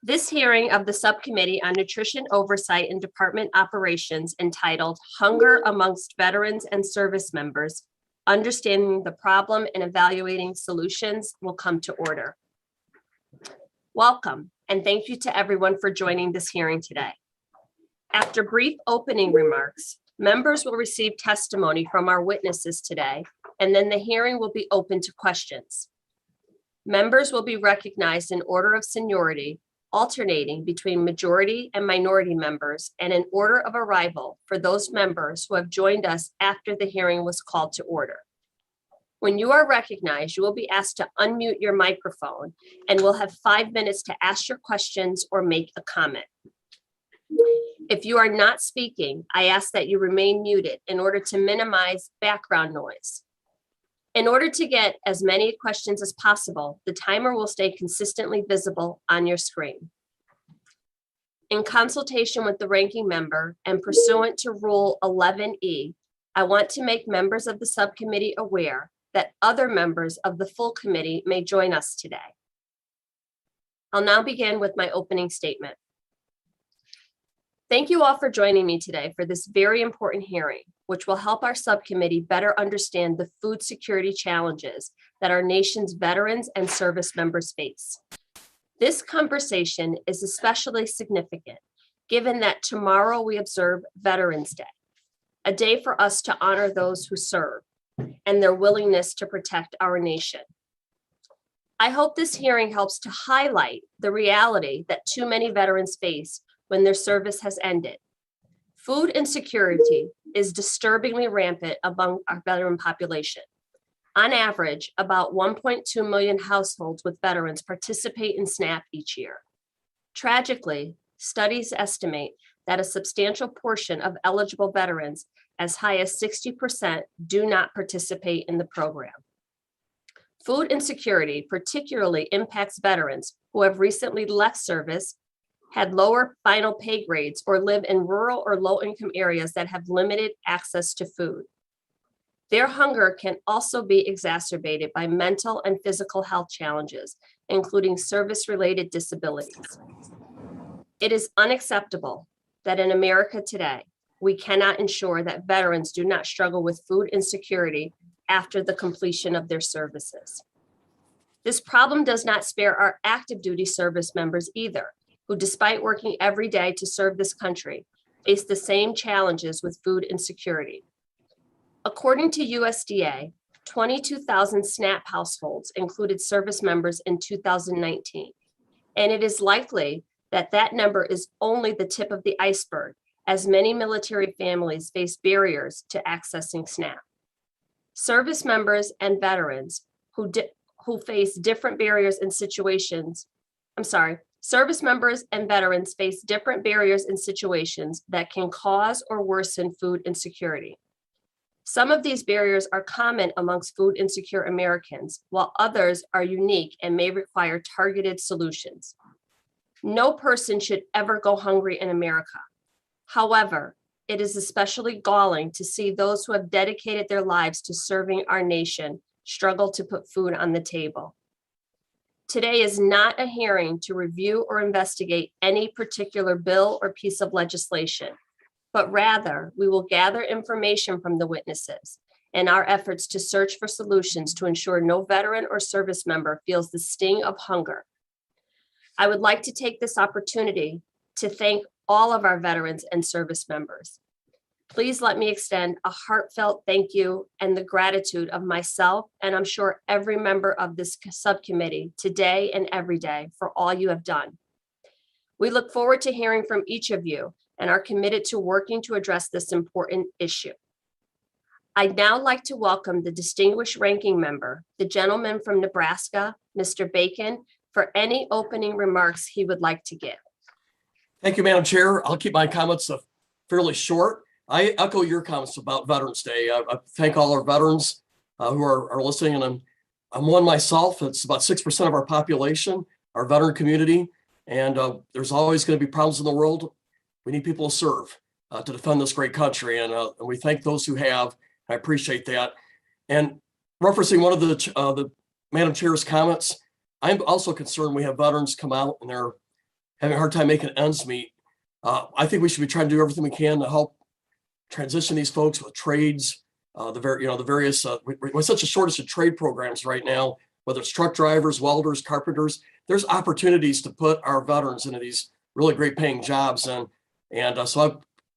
This hearing of the Subcommittee on Nutrition Oversight and Department Operations, entitled Hunger Amongst Veterans and Service Members, Understanding the Problem and Evaluating Solutions, will come to order. Welcome, and thank you to everyone for joining this hearing today. After brief opening remarks, members will receive testimony from our witnesses today, and then the hearing will be open to questions. Members will be recognized in order of seniority, alternating between majority and minority members, and in order of arrival for those members who have joined us after the hearing was called to order. When you are recognized, you will be asked to unmute your microphone and will have 5 minutes to ask your questions or make a comment. If you are not speaking, I ask that you remain muted in order to minimize background noise. In order to get as many questions as possible, the timer will stay consistently visible on your screen. In consultation with the ranking member and pursuant to Rule 11E, I want to make members of the subcommittee aware that other members of the full committee may join us today. I'll now begin with my opening statement. Thank you all for joining me today for this very important hearing, which will help our subcommittee better understand the food security challenges that our nation's veterans and service members face. This conversation is especially significant, given that tomorrow we observe Veterans Day, a day for us to honor those who serve and their willingness to protect our nation. I hope this hearing helps to highlight the reality that too many veterans face when their service has ended. Food insecurity is disturbingly rampant among our veteran population. On average, about 1.2 million households with veterans participate in SNAP each year. Tragically, studies estimate that a substantial portion of eligible veterans, as high as 60%, do not participate in the program. Food insecurity particularly impacts veterans who have recently left service, had lower final pay grades, or live in rural or low-income areas that have limited access to food. Their hunger can also be exacerbated by mental and physical health challenges, including service-related disabilities. It is unacceptable that in America today, we cannot ensure that veterans do not struggle with food insecurity after the completion of their services. This problem does not spare our active duty service members either, who, despite working every day to serve this country, face the same challenges with food insecurity. According to USDA, 22,000 SNAP households included service members in 2019, and it is likely that that number is only the tip of the iceberg, as many military families face barriers to accessing SNAP. Service members and veterans who face different barriers and situations, Service members and veterans face different barriers and situations that can cause or worsen food insecurity. Some of these barriers are common amongst food insecure Americans, while others are unique and may require targeted solutions. No person should ever go hungry in America. However, it is especially galling to see those who have dedicated their lives to serving our nation struggle to put food on the table. Today is not a hearing to review or investigate any particular bill or piece of legislation, but rather we will gather information from the witnesses in our efforts to search for solutions to ensure no veteran or service member feels the sting of hunger. I would like to take this opportunity to thank all of our veterans and service members. Please let me extend a heartfelt thank you and the gratitude of myself, and I'm sure every member of this subcommittee today and every day, for all you have done. We look forward to hearing from each of you and are committed to working to address this important issue. I'd now like to welcome the distinguished ranking member, the gentleman from Nebraska, Mr. Bacon, for any opening remarks he would like to give. Thank you, Madam Chair. I'll keep my comments fairly short. I echo your comments about Veterans Day. I thank all our veterans who are listening, and I'm one myself. It's about 6% of our population, our veteran community, and there's always going to be problems in the world. We need people to serve to defend this great country, and we thank those who have. I appreciate that. And referencing one of the Madam Chair's comments, I'm also concerned we have veterans come out and they're having a hard time making ends meet. I think we should be trying to do everything we can to help transition these folks with trades, the various, we're such a shortage of trade programs right now, whether it's truck drivers, welders, carpenters. There's opportunities to put our veterans into these really great paying jobs. So I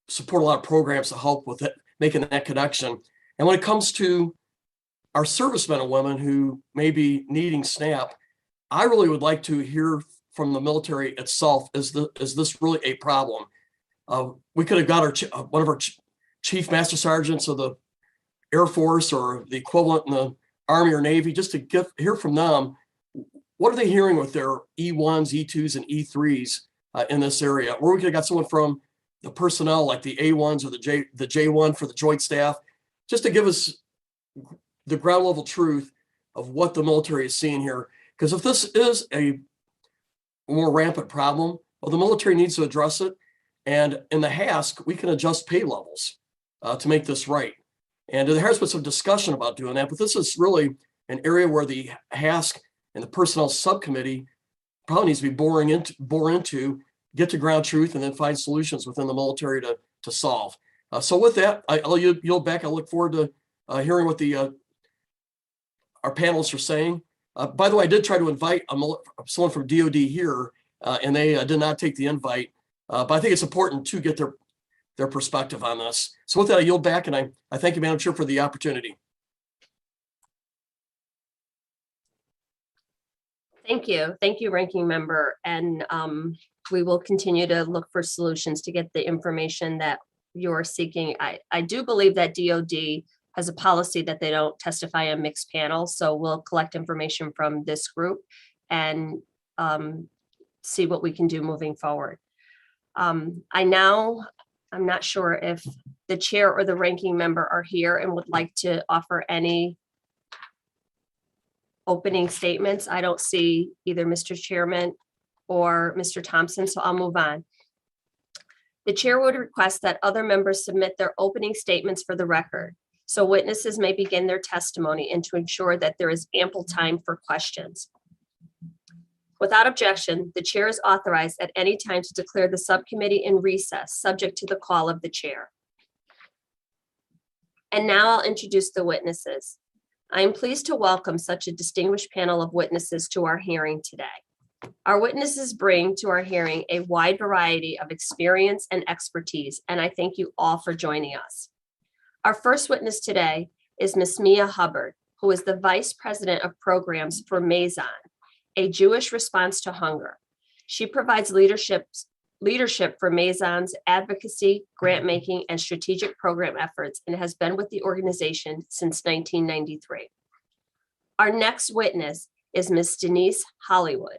support a lot of programs to help with it, making that connection. And when it comes to our servicemen and women who may be needing SNAP, I really would like to hear from the military itself. Is this really a problem? We could have got one of our chief master sergeants of the Air Force or the equivalent in the Army or Navy, just to hear from them. What are they hearing with their E1s, E2s, and E3s in this area? Or we could have got someone from the personnel, like the A1s or the J1 for the joint staff, just to give us the ground level truth of what the military is seeing here. Because if this is a more rampant problem, well, the military needs to address it. And in the HASC, we can adjust pay levels to make this right. And there has been some discussion about doing that, but this is really an area where the HASC and the Personnel Subcommittee probably needs to be bore into, get to ground truth, and then find solutions within the military to solve. So with that, I'll yield back. I look forward to hearing what our panelists are saying. By the way, I did try to invite someone from DOD here, and they did not take the invite. But I think it's important to get their perspective on this. So with that, I yield back, and I thank you, Madam Chair, for the opportunity. Thank you, Ranking Member. And we will continue to look for solutions to get the information that you're seeking. I do believe that DOD has a policy that they don't testify on mixed panels. So we'll collect information from this group and see what we can do moving forward. I'm not sure if the chair or the ranking member are here and would like to offer any opening statements. I don't see either Mr. Chairman or Mr. Thompson, so I'll move on. The chair would request that other members submit their opening statements for the record, so witnesses may begin their testimony and to ensure that there is ample time for questions. Without objection, the chair is authorized at any time to declare the subcommittee in recess, subject to the call of the chair. And now I'll introduce the witnesses. I am pleased to welcome such a distinguished panel of witnesses to our hearing today. Our witnesses bring to our hearing a wide variety of experience and expertise, and I thank you all for joining us. Our first witness today is Ms. Mia Hubbard, who is the Vice President of Programs for Mazon, a Jewish response to hunger. She provides leadership for Mazon's advocacy, grant making, and strategic program efforts, and has been with the organization since 1993. Our next witness is Ms. Denise Hollywood,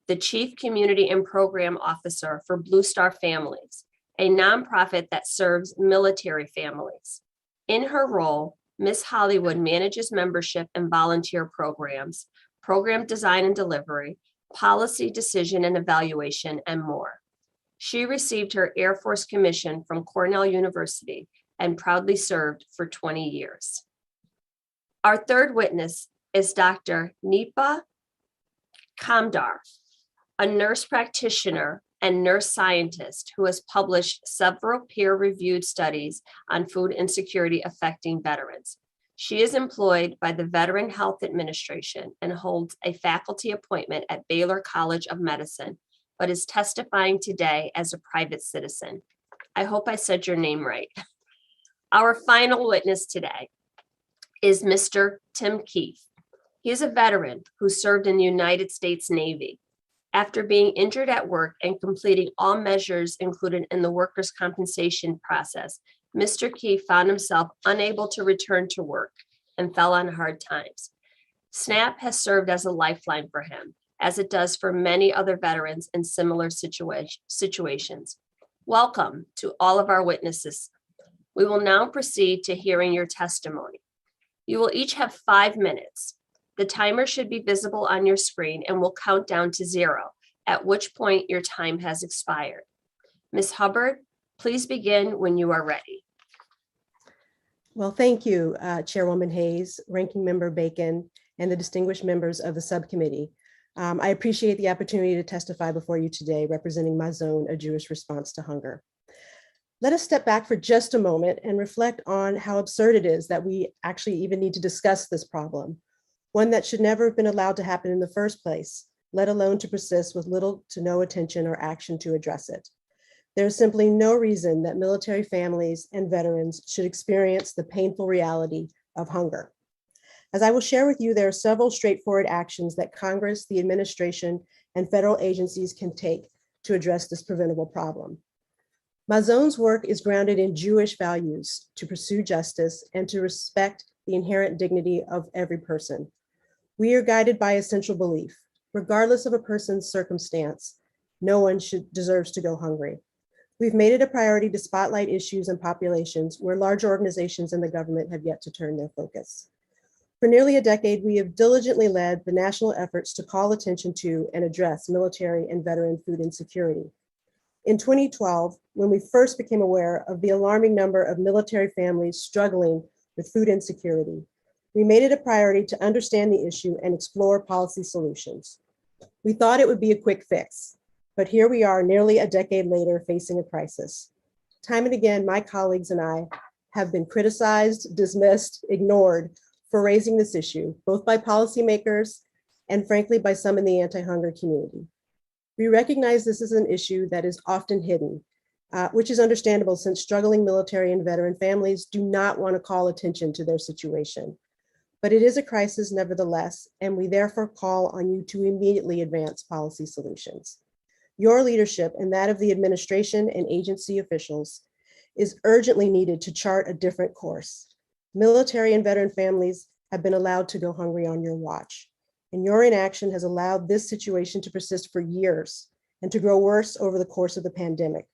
the Chief Community and Program Officer for Blue Star Families, a nonprofit that serves military families. In her role, Ms. Hollywood manages membership and volunteer programs, program design and delivery, policy decision and evaluation, and more. She received her Air Force commission from Cornell University and proudly served for 20 years. Our third witness is Dr. Nipa Kamdar, a nurse practitioner and nurse scientist who has published several peer-reviewed studies on food insecurity affecting veterans. She is employed by the Veteran Health Administration and holds a faculty appointment at Baylor College of Medicine, but is testifying today as a private citizen. I hope I said your name right. Our final witness today is Mr. Tim Keefe. He is a veteran who served in the United States Navy. After being injured at work and completing all measures included in the workers' compensation process, Mr. Keefe found himself unable to return to work and fell on hard times. SNAP has served as a lifeline for him, as it does for many other veterans in similar situations. Welcome to all of our witnesses. We will now proceed to hearing your testimony. You will each have 5 minutes. The timer should be visible on your screen and will count down to 0, at which point your time has expired. Ms. Hubbard, please begin when you are ready. Well, thank you, Chairwoman Hayes, Ranking Member Bacon, and the distinguished members of the subcommittee. I appreciate the opportunity to testify before you today, representing Mazon, a Jewish response to hunger. Let us step back for just a moment and reflect on how absurd it is that we actually even need to discuss this problem, one that should never have been allowed to happen in the first place, let alone to persist with little to no attention or action to address it. There is simply no reason that military families and veterans should experience the painful reality of hunger. As I will share with you, there are several straightforward actions that Congress, the administration, and federal agencies can take to address this preventable problem. Mazon's work is grounded in Jewish values to pursue justice and to respect the inherent dignity of every person. We are guided by a central belief: regardless of a person's circumstance, no one deserves to go hungry. We've made it a priority to spotlight issues and populations where large organizations and the government have yet to turn their focus. For nearly a decade, we have diligently led the national efforts to call attention to and address military and veteran food insecurity. In 2012, when we first became aware of the alarming number of military families struggling with food insecurity, we made it a priority to understand the issue and explore policy solutions. We thought it would be a quick fix, but here we are nearly a decade later facing a crisis. Time and again, my colleagues and I have been criticized, dismissed, ignored for raising this issue, both by policymakers and frankly by some in the anti-hunger community. We recognize this is an issue that is often hidden, which is understandable since struggling military and veteran families do not want to call attention to their situation. But it is a crisis nevertheless, and we therefore call on you to immediately advance policy solutions. Your leadership and that of the administration and agency officials is urgently needed to chart a different course. Military and veteran families have been allowed to go hungry on your watch, and your inaction has allowed this situation to persist for years and to grow worse over the course of the pandemic,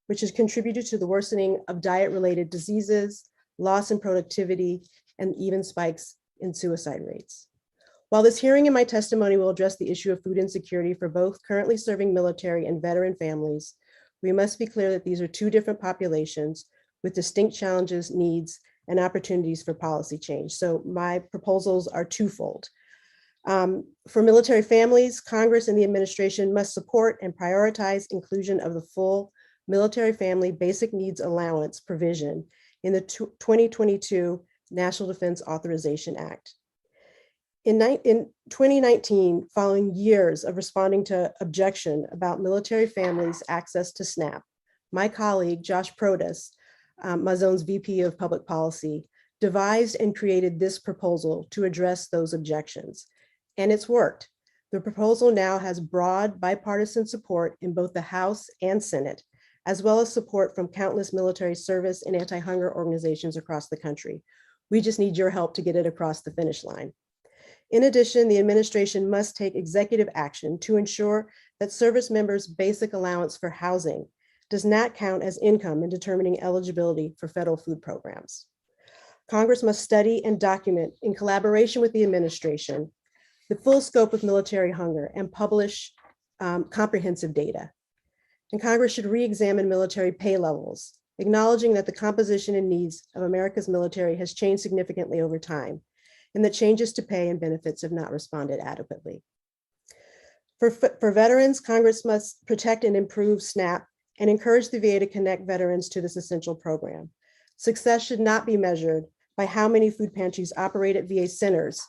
which has contributed to the worsening of diet-related diseases, loss in productivity, and even spikes in suicide rates. While this hearing and my testimony will address the issue of food insecurity for both currently serving military and veteran families, we must be clear that these are two different populations with distinct challenges, needs, and opportunities for policy change. So my proposals are twofold. For military families, Congress and the administration must support and prioritize inclusion of the full military family basic needs allowance provision in the 2022 National Defense Authorization Act. In 2019, following years of responding to objection about military families' access to SNAP, my colleague, Josh Protas, Mazon's VP of Public Policy, devised and created this proposal to address those objections. And it's worked. The proposal now has broad bipartisan support in both the House and Senate, as well as support from countless military service and anti-hunger organizations across the country. We just need your help to get it across the finish line. In addition, the administration must take executive action to ensure that service members' basic allowance for housing does not count as income in determining eligibility for federal food programs. Congress must study and document, in collaboration with the administration, the full scope of military hunger and publish comprehensive data. And Congress should re-examine military pay levels, acknowledging that the composition and needs of America's military has changed significantly over time, and that changes to pay and benefits have not responded adequately. For veterans, Congress must protect and improve SNAP and encourage the VA to connect veterans to this essential program. Success should not be measured by how many food pantries operate at VA centers,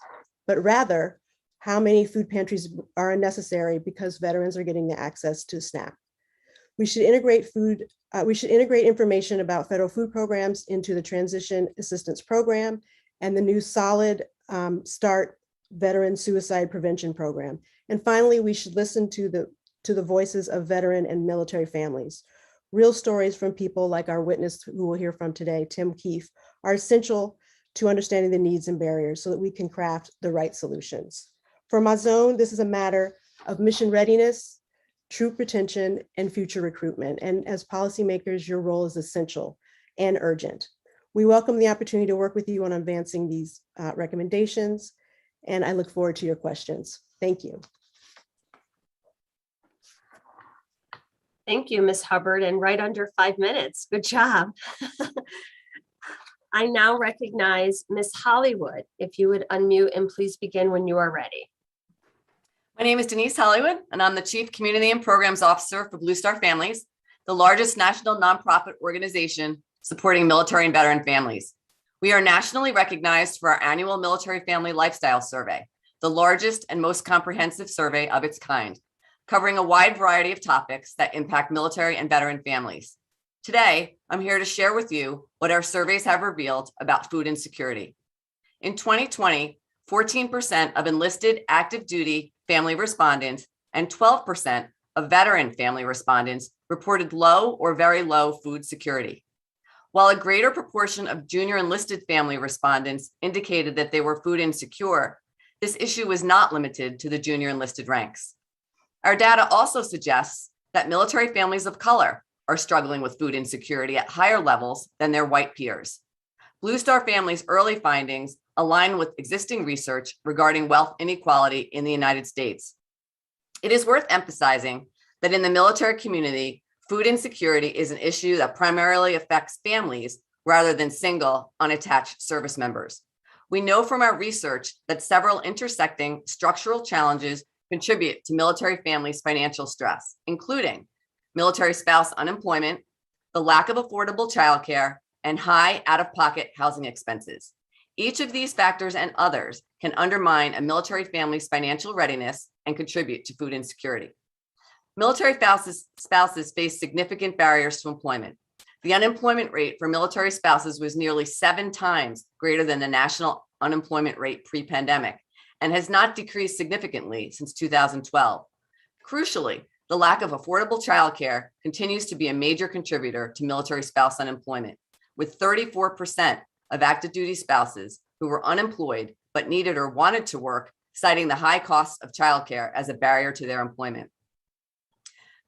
but rather how many food pantries are unnecessary because veterans are getting the access to SNAP. We should integrate information about federal food programs into the Transition Assistance Program and the new Solid Start Veteran Suicide Prevention Program. And finally, we should listen to the voices of veteran and military families. Real stories from people like our witness who we'll hear from today, Tim Keefe, are essential to understanding the needs and barriers so that we can craft the right solutions. For Mazon, this is a matter of mission readiness, troop retention, and future recruitment. And as policymakers, your role is essential and urgent. We welcome the opportunity to work with you on advancing these recommendations, and I look forward to your questions. Thank you. Thank you, Ms. Hubbard, and right under 5 minutes. Good job. I now recognize Ms. Hollywood. If you would unmute and please begin when you are ready. My name is Denise Hollywood, and I'm the Chief Community and Programs Officer for Blue Star Families, the largest national nonprofit organization supporting military and veteran families. We are nationally recognized for our annual Military Family Lifestyle Survey, the largest and most comprehensive survey of its kind, covering a wide variety of topics that impact military and veteran families. Today, I'm here to share with you what our surveys have revealed about food insecurity. In 2020, 14% of enlisted active duty family respondents and 12% of veteran family respondents reported low or very low food security. While a greater proportion of junior enlisted family respondents indicated that they were food insecure, this issue was not limited to the junior enlisted ranks. Our data also suggests that military families of color are struggling with food insecurity at higher levels than their white peers. Blue Star Family's early findings align with existing research regarding wealth inequality in the United States. It is worth emphasizing that in the military community, food insecurity is an issue that primarily affects families rather than single, unattached service members. We know from our research that several intersecting structural challenges contribute to military families' financial stress, including military spouse unemployment, the lack of affordable childcare, and high out-of-pocket housing expenses. Each of these factors and others can undermine a military family's financial readiness and contribute to food insecurity. Military spouses face significant barriers to employment. The unemployment rate for military spouses was nearly 7 times greater than the national unemployment rate pre-pandemic and has not decreased significantly since 2012. Crucially, the lack of affordable childcare continues to be a major contributor to military spouse unemployment, with 34% of active duty spouses who were unemployed but needed or wanted to work, citing the high cost of childcare as a barrier to their employment.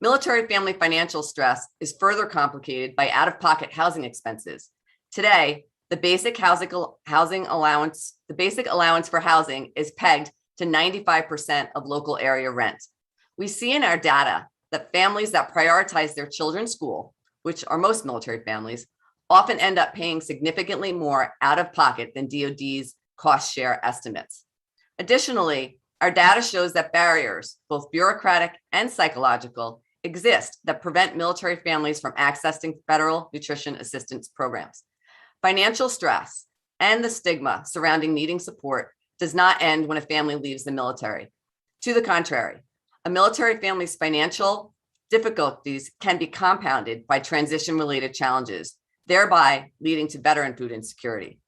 Military family financial stress is further complicated by out-of-pocket housing expenses. Today, the basic allowance for housing is pegged to 95% of local area rent. We see in our data that families that prioritize their children's school, which are most military families, often end up paying significantly more out of pocket than DoD's cost share estimates. Additionally, our data shows that barriers, both bureaucratic and psychological, exist that prevent military families from accessing federal nutrition assistance programs. Financial stress and the stigma surrounding needing support does not end when a family leaves the military. To the contrary, a military family's financial difficulties can be compounded by transition-related challenges, thereby leading to veteran food insecurity.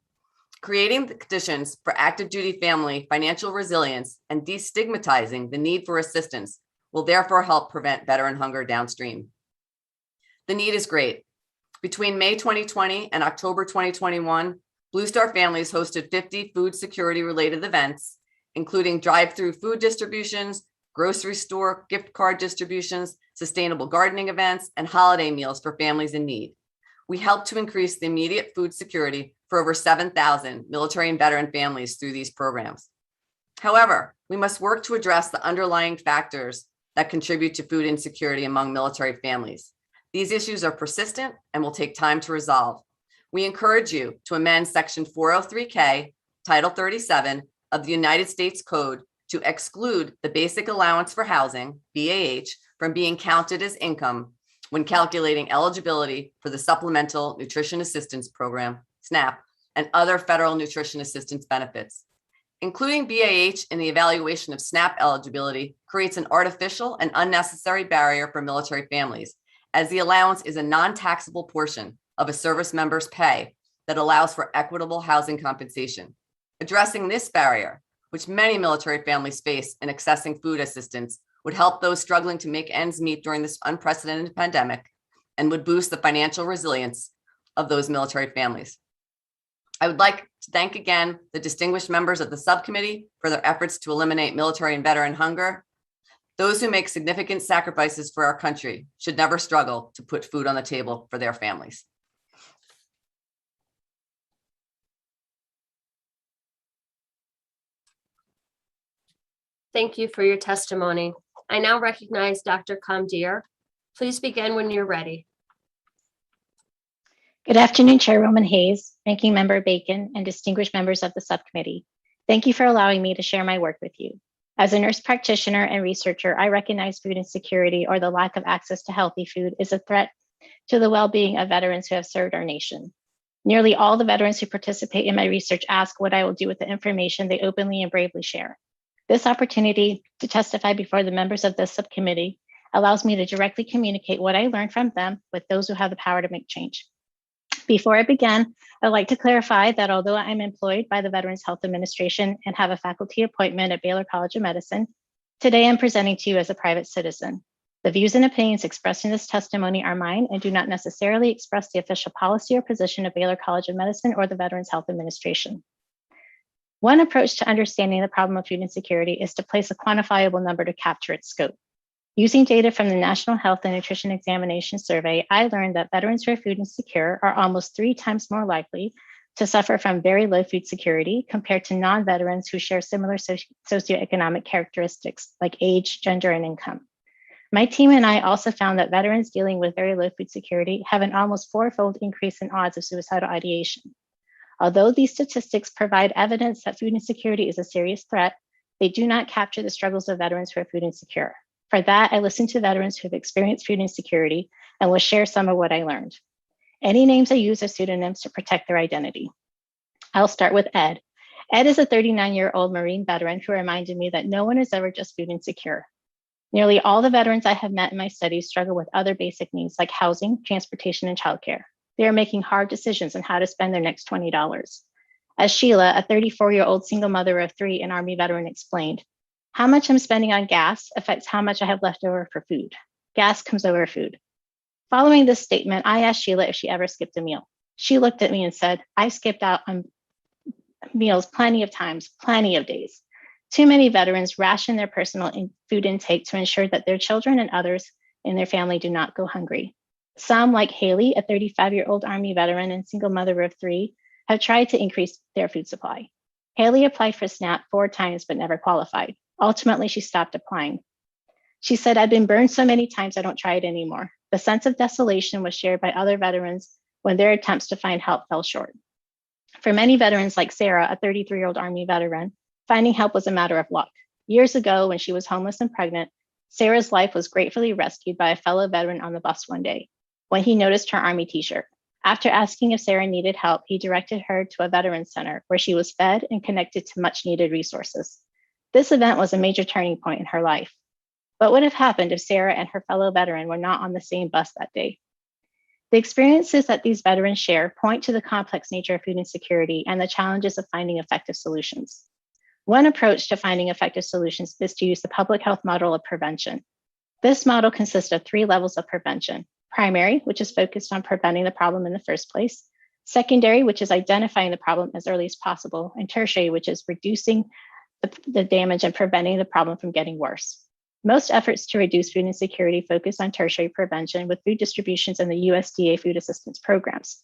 Creating the conditions for active duty family financial resilience and destigmatizing the need for assistance will therefore help prevent veteran hunger downstream. The need is great. Between May 2020 and October 2021, Blue Star Families hosted 50 food security related events, including drive-through food distributions, grocery store gift card distributions, sustainable gardening events, and holiday meals for families in need. We helped to increase the immediate food security for over 7,000 military and veteran families through these programs. However, we must work to address the underlying factors that contribute to food insecurity among military families. These issues are persistent and will take time to resolve. We encourage you to amend Section 403K, Title 37 of the United States Code to exclude the Basic Allowance for Housing, BAH, from being counted as income when calculating eligibility for the Supplemental Nutrition Assistance Program, SNAP, and other federal nutrition assistance benefits. Including BAH in the evaluation of SNAP eligibility creates an artificial and unnecessary barrier for military families, as the allowance is a non-taxable portion of a service member's pay that allows for equitable housing compensation. Addressing this barrier, which many military families face in accessing food assistance, would help those struggling to make ends meet during this unprecedented pandemic and would boost the financial resilience of those military families. I would like to thank again the distinguished members of the subcommittee for their efforts to eliminate military and veteran hunger. Those who make significant sacrifices for our country should never struggle to put food on the table for their families. Thank you for your testimony. I now recognize Dr. Kamdar. Please begin when you're ready. Good afternoon, Chairwoman Hayes, Ranking Member Bacon, and distinguished members of the subcommittee. Thank you for allowing me to share my work with you. As a nurse practitioner and researcher, I recognize food insecurity or the lack of access to healthy food is a threat to the well-being of veterans who have served our nation. Nearly all the veterans who participate in my research ask what I will do with the information they openly and bravely share. This opportunity to testify before the members of this subcommittee allows me to directly communicate what I learned from them with those who have the power to make change. Before I begin, I'd like to clarify that although I'm employed by the Veterans Health Administration and have a faculty appointment at Baylor College of Medicine, today I'm presenting to you as a private citizen. The views and opinions expressed in this testimony are mine and do not necessarily express the official policy or position of Baylor College of Medicine or the Veterans Health Administration. One approach to understanding the problem of food insecurity is to place a quantifiable number to capture its scope. Using data from the National Health and Nutrition Examination Survey, I learned that veterans who are food insecure are almost 3 times more likely to suffer from very low food security compared to non-veterans who share similar socioeconomic characteristics like age, gender, and income. My team and I also found that veterans dealing with very low food security have an almost 4-fold increase in odds of suicidal ideation. Although these statistics provide evidence that food insecurity is a serious threat, they do not capture the struggles of veterans who are food insecure. For that, I listened to veterans who have experienced food insecurity and will share some of what I learned. Any names I use are pseudonyms to protect their identity. I'll start with Ed. Ed is a 39-year-old Marine veteran who reminded me that no one is ever just food insecure. Nearly all the veterans I have met in my studies struggle with other basic needs like housing, transportation, and childcare. They are making hard decisions on how to spend their next $20. As Sheila, a 34-year-old single mother of 3 and Army veteran explained, how much I'm spending on gas affects how much I have left over for food. Gas comes over food. Following this statement, I asked Sheila if she ever skipped a meal. She looked at me and said, I skipped out on meals plenty of times, plenty of days. Too many veterans ration their personal food intake to ensure that their children and others in their family do not go hungry. Some, like Haley, a 35-year-old Army veteran and single mother of 3, have tried to increase their food supply. Haley applied for SNAP 4 times but never qualified. Ultimately, she stopped applying. She said, I've been burned so many times I don't try it anymore. The sense of desolation was shared by other veterans when their attempts to find help fell short. For many veterans like Sarah, a 33-year-old Army veteran, finding help was a matter of luck. Years ago, when she was homeless and pregnant, Sarah's life was gratefully rescued by a fellow veteran on the bus one day when he noticed her Army t-shirt. After asking if Sarah needed help, he directed her to a veterans center where she was fed and connected to much needed resources. This event was a major turning point in her life. What would have happened if Sarah and her fellow veteran were not on the same bus that day? The experiences that these veterans share point to the complex nature of food insecurity and the challenges of finding effective solutions. One approach to finding effective solutions is to use the public health model of prevention. This model consists of 3 levels of prevention: primary, which is focused on preventing the problem in the first place; secondary, which is identifying the problem as early as possible; and tertiary, which is reducing the damage and preventing the problem from getting worse. Most efforts to reduce food insecurity focus on tertiary prevention with food distributions in the USDA food assistance programs.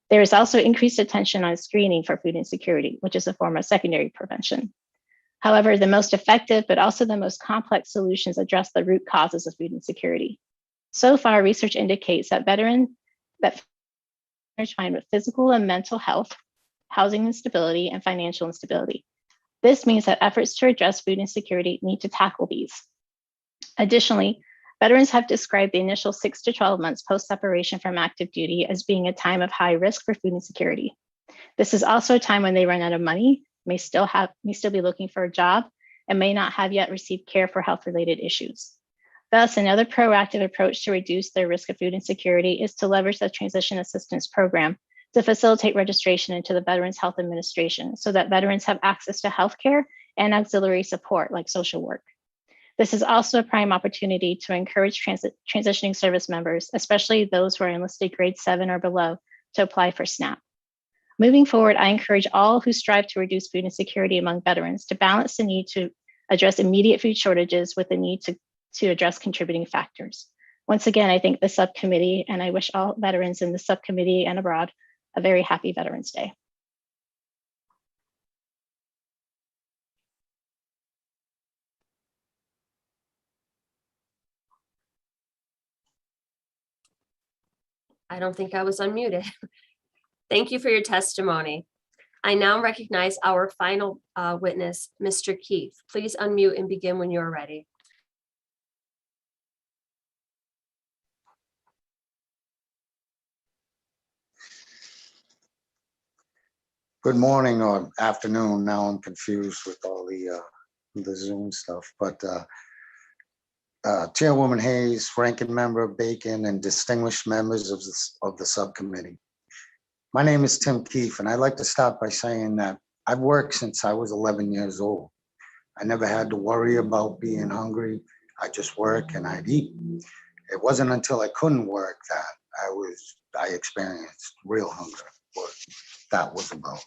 There is also increased attention on screening for food insecurity, which is a form of secondary prevention. However, the most effective, but also the most complex solutions address the root causes of food insecurity. So far, research indicates that veterans find with physical and mental health, housing instability, and financial instability. This means that efforts to address food insecurity need to tackle these. Additionally, veterans have described the initial 6 to 12 months post-separation from active duty as being a time of high risk for food insecurity. This is also a time when they run out of money, may still be looking for a job, and may not have yet received care for health-related issues. Thus, another proactive approach to reduce their risk of food insecurity is to leverage the Transition Assistance Program to facilitate registration into the Veterans Health Administration so that veterans have access to healthcare and auxiliary support like social work. This is also a prime opportunity to encourage transitioning service members, especially those who are enlisted grade 7 or below, to apply for SNAP. Moving forward, I encourage all who strive to reduce food insecurity among veterans to balance the need to address immediate food shortages with the need to address contributing factors. Once again, I thank the subcommittee, and I wish all veterans in the subcommittee and abroad a very happy Veterans Day. I don't think I was unmuted. Thank you for your testimony. I now recognize our final witness, Mr. Keith. Please unmute and begin when you're ready. Good morning or afternoon. Now I'm confused with all the Zoom stuff, but Chairwoman Hayes, Ranking Member Bacon, and distinguished members of the subcommittee. My name is Tim Keefe, and I'd like to start by saying that I've worked since I was 11 years old. I never had to worry about being hungry. I just work and I'd eat. It wasn't until I couldn't work that I experienced real hunger, what that was about.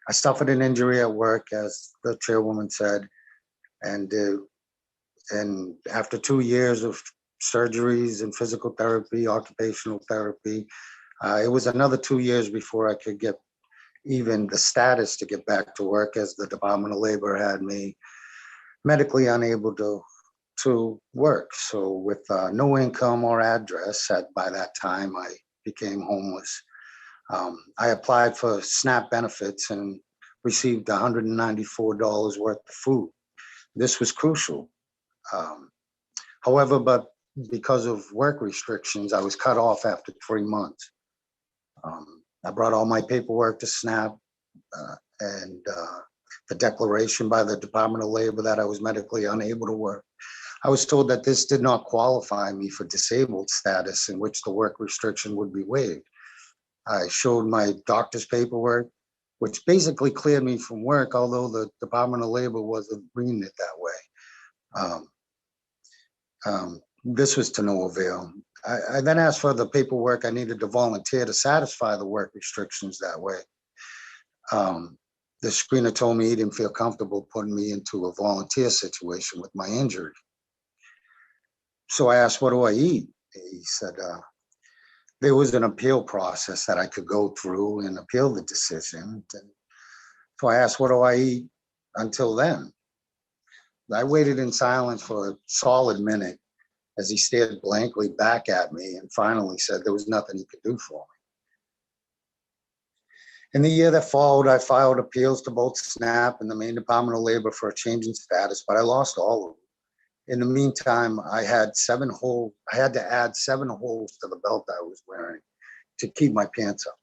I suffered an injury at work, as the chairwoman said, and after 2 years of surgeries and physical therapy, occupational therapy, it was another 2 years before I could get even the status to get back to work, as the Department of Labor had me medically unable to work. So with no income or address, by that time I became homeless. I applied for SNAP benefits and received $194 worth of food. This was crucial. However, but because of work restrictions, I was cut off after 3 months. I brought all my paperwork to SNAP and the declaration by the Department of Labor that I was medically unable to work. I was told that this did not qualify me for disabled status, in which the work restriction would be waived. I showed my doctor's paperwork, which basically cleared me from work, although the Department of Labor wasn't reading it that way. This was to no avail. I then asked for the paperwork I needed to volunteer to satisfy the work restrictions that way. The screener told me he didn't feel comfortable putting me into a volunteer situation with my injury. So I asked, what do I eat? He said, there was an appeal process that I could go through and appeal the decision. And so I asked, what do I eat until then? I waited in silence for a solid minute as he stared blankly back at me and finally said there was nothing he could do for me. In the year that followed, I filed appeals to both SNAP and the Maine Department of Labor for a change in status, but I lost all of them. In the meantime, I had to add 7 holes to the belt I was wearing to keep my pants up.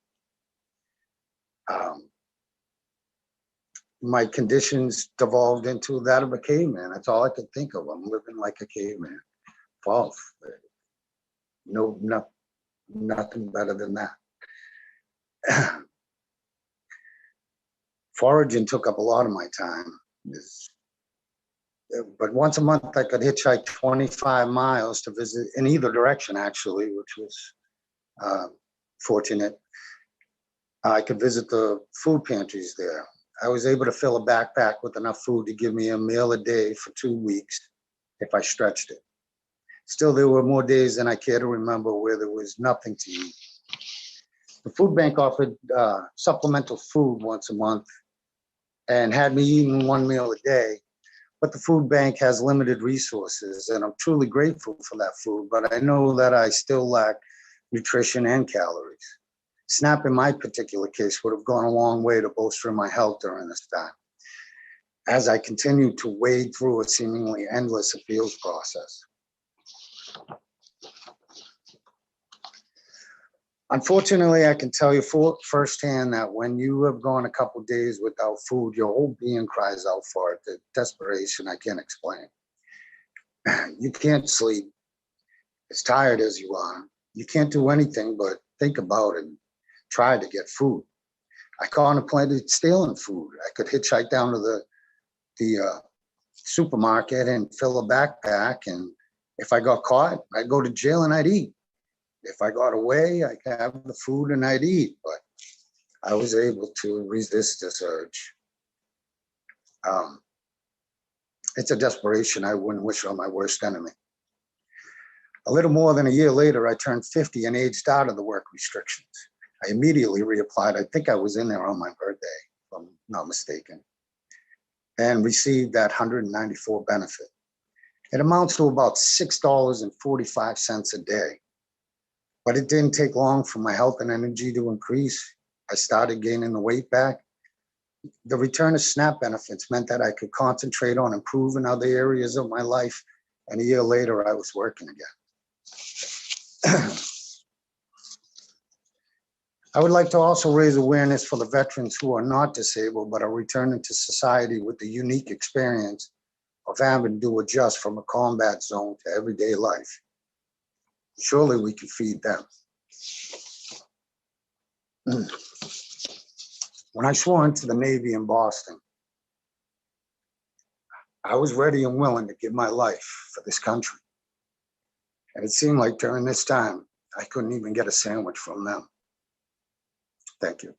My conditions devolved into that of a caveman. That's all I could think of. I'm living like a caveman. False. No, nothing better than that. Foraging took up a lot of my time. But once a month, I could hitchhike 25 miles to visit in either direction, actually, which was fortunate. I could visit the food pantries there. I was able to fill a backpack with enough food to give me a meal a day for 2 weeks if I stretched it. Still, there were more days than I care to remember where there was nothing to eat. The food bank offered supplemental food once a month and had me eating 1 meal a day. But the food bank has limited resources, and I'm truly grateful for that food, but I know that I still lack nutrition and calories. SNAP, in my particular case, would have gone a long way to bolster my health during this time, as I continued to wade through a seemingly endless appeals process. Unfortunately, I can tell you firsthand that when you have gone a couple days without food, your whole being cries out for it. The desperation I can't explain. You can't sleep, as tired as you are. You can't do anything but think about it and try to get food. I contemplated stealing food. I could hitchhike down to the supermarket and fill a backpack, and if I got caught, I'd go to jail and I'd eat. If I got away, I could have the food and I'd eat, but I was able to resist this urge. It's a desperation I wouldn't wish on my worst enemy. A little more than a year later, I turned 50 and aged out of the work restrictions. I immediately reapplied. I think I was in there on my birthday, if I'm not mistaken, and received that 194 benefit. It amounts to about $6.45 a day. But it didn't take long for my health and energy to increase. I started gaining the weight back. The return of SNAP benefits meant that I could concentrate on improving other areas of my life. And a year later, I was working again. I would like to also raise awareness for the veterans who are not disabled, but are returning to society with the unique experience of having to adjust from a combat zone to everyday life. Surely we can feed them. When I swore into the Navy in Boston, I was ready and willing to give my life for this country. And it seemed like during this time, I couldn't even get a sandwich from them. Thank you.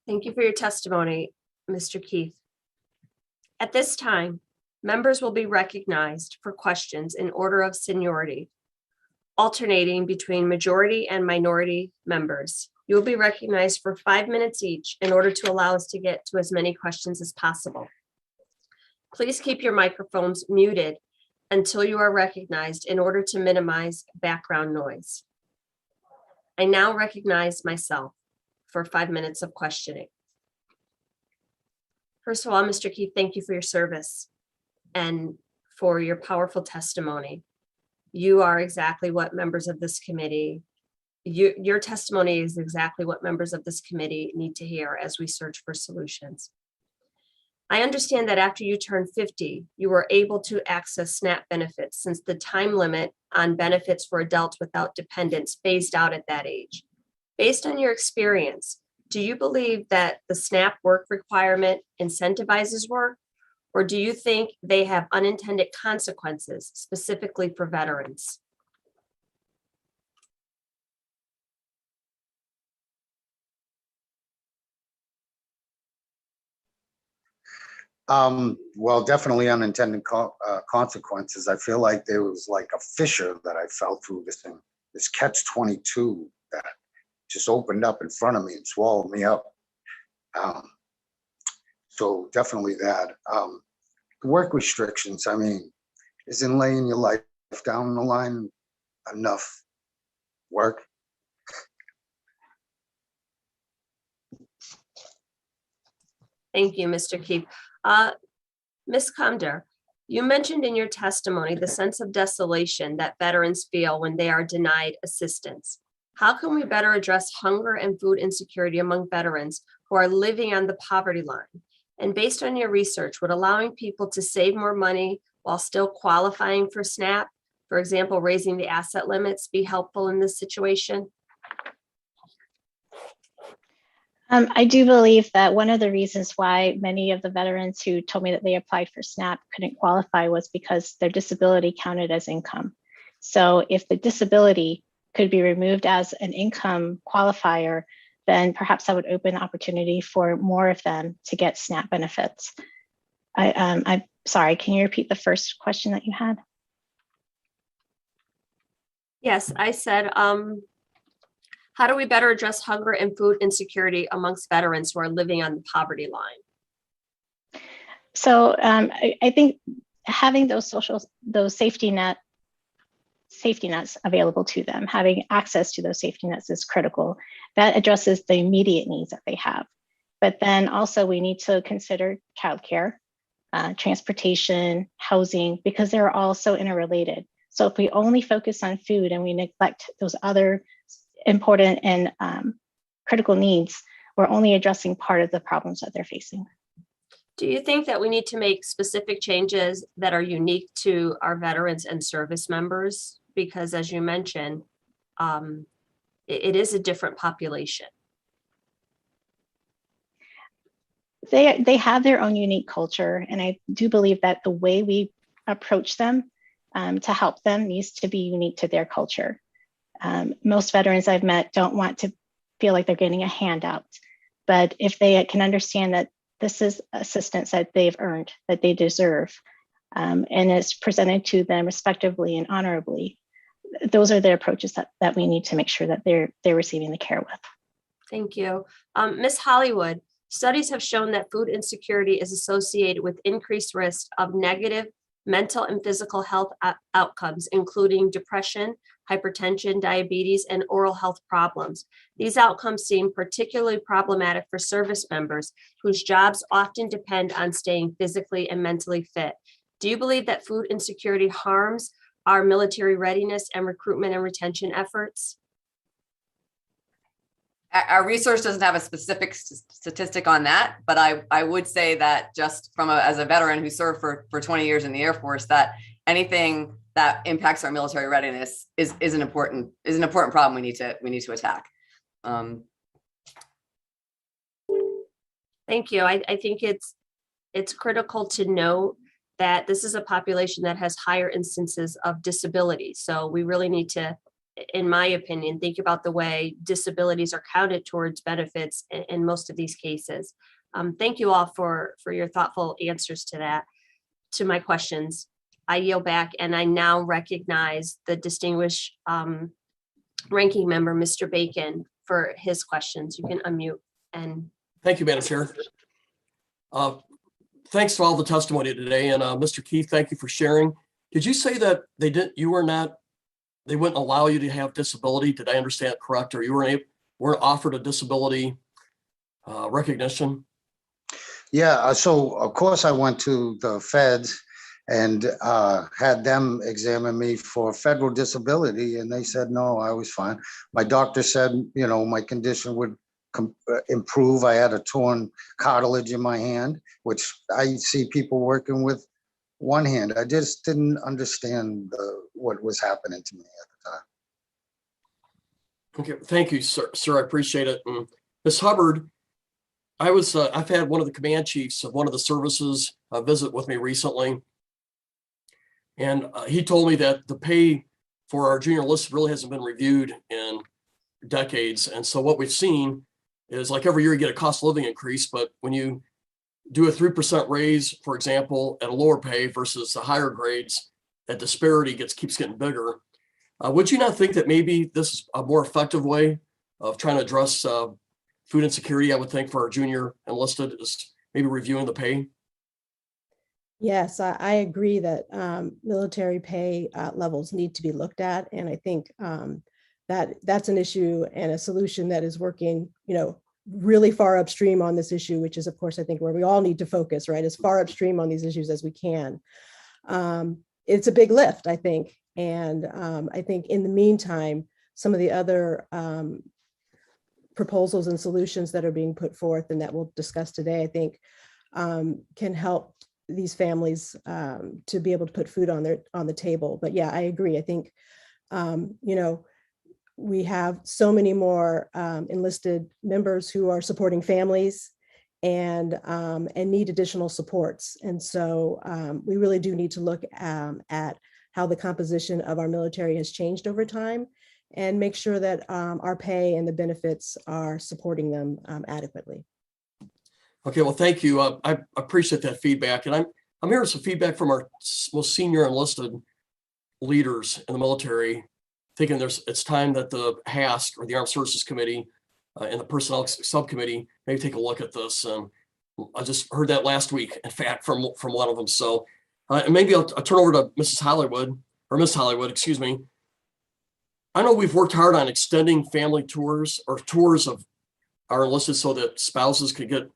Thank you for your testimony, Mr. Keith. At this time, members will be recognized for questions in order of seniority, alternating between majority and minority members. You will be recognized for 5 minutes each in order to allow us to get to as many questions as possible. Please keep your microphones muted until you are recognized in order to minimize background noise. I now recognize myself for 5 minutes of questioning. First of all, Mr. Keith, thank you for your service and for your powerful testimony. You are exactly what members of this committee, your testimony is exactly what members of this committee need to hear as we search for solutions. I understand that after you turned 50, you were able to access SNAP benefits since the time limit on benefits for adults without dependents phased out at that age. Based on your experience, do you believe that the SNAP work requirement incentivizes work, or do you think they have unintended consequences specifically for veterans? Well, definitely unintended consequences. I feel like there was like a fissure that I fell through this catch-22 that just opened up in front of me and swallowed me up. So definitely that. Work restrictions, I mean, isn't laying your life down the line enough work? Thank you, Mr. Keith. Ms. Kamdar, you mentioned in your testimony the sense of desolation that veterans feel when they are denied assistance. How can we better address hunger and food insecurity among veterans who are living on the poverty line? And based on your research, would allowing people to save more money while still qualifying for SNAP, for example, raising the asset limits, be helpful in this situation? I do believe that one of the reasons why many of the veterans who told me that they applied for SNAP couldn't qualify was because their disability counted as income. So if the disability could be removed as an income qualifier, then perhaps that would open opportunity for more of them to get SNAP benefits. I'm sorry, can you repeat the first question that you had? Yes, I said, how do we better address hunger and food insecurity amongst veterans who are living on the poverty line? So I think having those safety nets available to them, having access to those safety nets is critical. That addresses the immediate needs that they have. But then also we need to consider childcare, transportation, housing, because they're all so interrelated. So if we only focus on food and we neglect those other important and critical needs, we're only addressing part of the problems that they're facing. Do you think that we need to make specific changes that are unique to our veterans and service members? Because as you mentioned, it is a different population. They have their own unique culture. And I do believe that the way we approach them to help them needs to be unique to their culture. Most veterans I've met don't want to feel like they're getting a handout, but if they can understand that this is assistance that they've earned, that they deserve, and it's presented to them respectively and honorably, those are the approaches that we need to make sure that they're receiving the care with. Thank you. Ms. Hollywood, studies have shown that food insecurity is associated with increased risk of negative mental and physical health outcomes, including depression, hypertension, diabetes, and oral health problems. These outcomes seem particularly problematic for service members whose jobs often depend on staying physically and mentally fit. Do you believe that food insecurity harms our military readiness and recruitment and retention efforts? Our research doesn't have a specific statistic on that, but I would say that just as a veteran who served for 20 years in the Air Force, that anything that impacts our military readiness is an important problem we need to attack. Thank you. I think it's critical to note that this is a population that has higher instances of disability. So we really need to, in my opinion, think about the way disabilities are counted towards benefits in most of these cases. Thank you all for your thoughtful answers to my questions. I yield back, and I now recognize the distinguished ranking member, Mr. Bacon, for his questions. You can unmute. And thank you, Madam Chair. Thanks to all the testimony today. And Mr. Keith, thank you for sharing. Did you say that they wouldn't allow you to have disability? Did I understand it correct? Or you weren't offered a disability recognition? Yeah, so of course I went to the feds and had them examine me for federal disability, and they said, no, I was fine. My doctor said, my condition would improve. I had a torn cartilage in my hand, which I see people working with one hand. I just didn't understand what was happening to me at the time. Okay, thank you, sir. I appreciate it. And Ms. Hubbard, I've had one of the command chiefs of one of the services visit with me recently, and he told me that the pay for our junior enlisted really hasn't been reviewed in decades. And so what we've seen is, like, every year you get a cost of living increase, but when you do a 3% raise, for example, at a lower pay versus the higher grades, that disparity keeps getting bigger. Would you not think that maybe this is a more effective way of trying to address food insecurity? I would think for our junior enlisted is maybe reviewing the pay. Yes, I agree that military pay levels need to be looked at. And I think that's an issue and a solution that is working, really far upstream on this issue, which is, of course, I think where we all need to focus, right, as far upstream on these issues as we can. It's a big lift, I think. And I think in the meantime, some of the other proposals and solutions that are being put forth and that we'll discuss today, I think can help these families to be able to put food on the table. But yeah, I agree. I think, we have so many more enlisted members who are supporting families and need additional supports. And so we really do need to look at how the composition of our military has changed over time and make sure that our pay and the benefits are supporting them adequately. Okay, well, thank you. I appreciate that feedback. And I'm hearing some feedback from our most senior enlisted leaders in the military, thinking it's time that the HASC, or the Armed Services Committee, and the Personnel Subcommittee maybe take a look at this. I just heard that last week, in fact, from one of them. So maybe I'll turn over to Miss Hollywood, excuse me. I know we've worked hard on extending family tours or tours of our enlisted so that spouses could get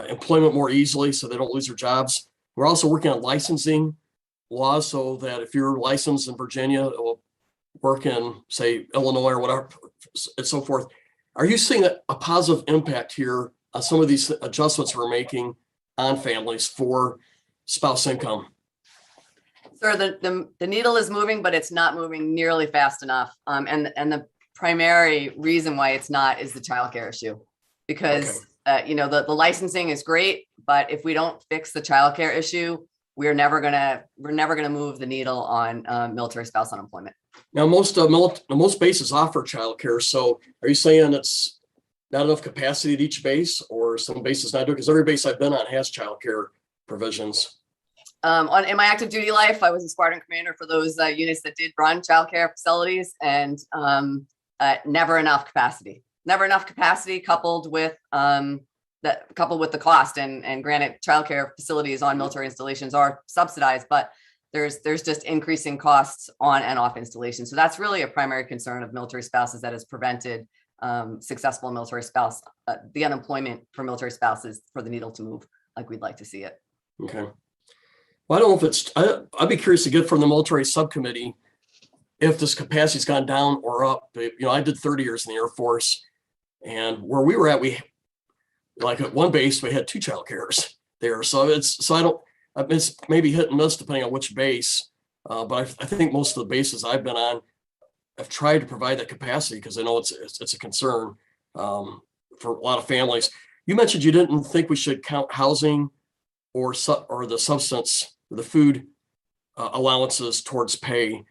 employment more easily so they don't lose their jobs. We're also working on licensing laws so that if you're licensed in Virginia, it will work in, say, Illinois or whatever, and so forth. Are you seeing a positive impact here on some of these adjustments we're making on families for spouse income? Sir, the needle is moving, but it's not moving nearly fast enough. And the primary reason why it's not is the childcare issue, because the licensing is great, but if we don't fix the childcare issue, we're never gonna move the needle on military spouse unemployment. Now, most bases offer childcare. So, are you saying it's not enough capacity at each base, or some bases not doing? Because every base I've been on has childcare provisions. In my active duty life, I was a squadron commander for those units that did run childcare facilities, and never enough capacity. Never enough capacity, coupled with the that coupled with the cost, and granted, childcare facilities on military installations are subsidized, but there's just increasing costs on and off installation. So that's really a primary concern of military spouses that has prevented successful military spouse, the unemployment for military spouses, for the needle to move like we'd like to see it. Okay. Well, I don't know if it's, I'd be curious to get from the military subcommittee if this capacity's gone down or up. I did 30 years in the Air Force, and where we were at, like at one base, we had 2 child cares there. So it's maybe hit and miss depending on which base. But I think most of the bases I've been on have tried to provide that capacity because I know it's a concern for a lot of families. You mentioned you didn't think we should count housing or the substance, the food allowances towards pay.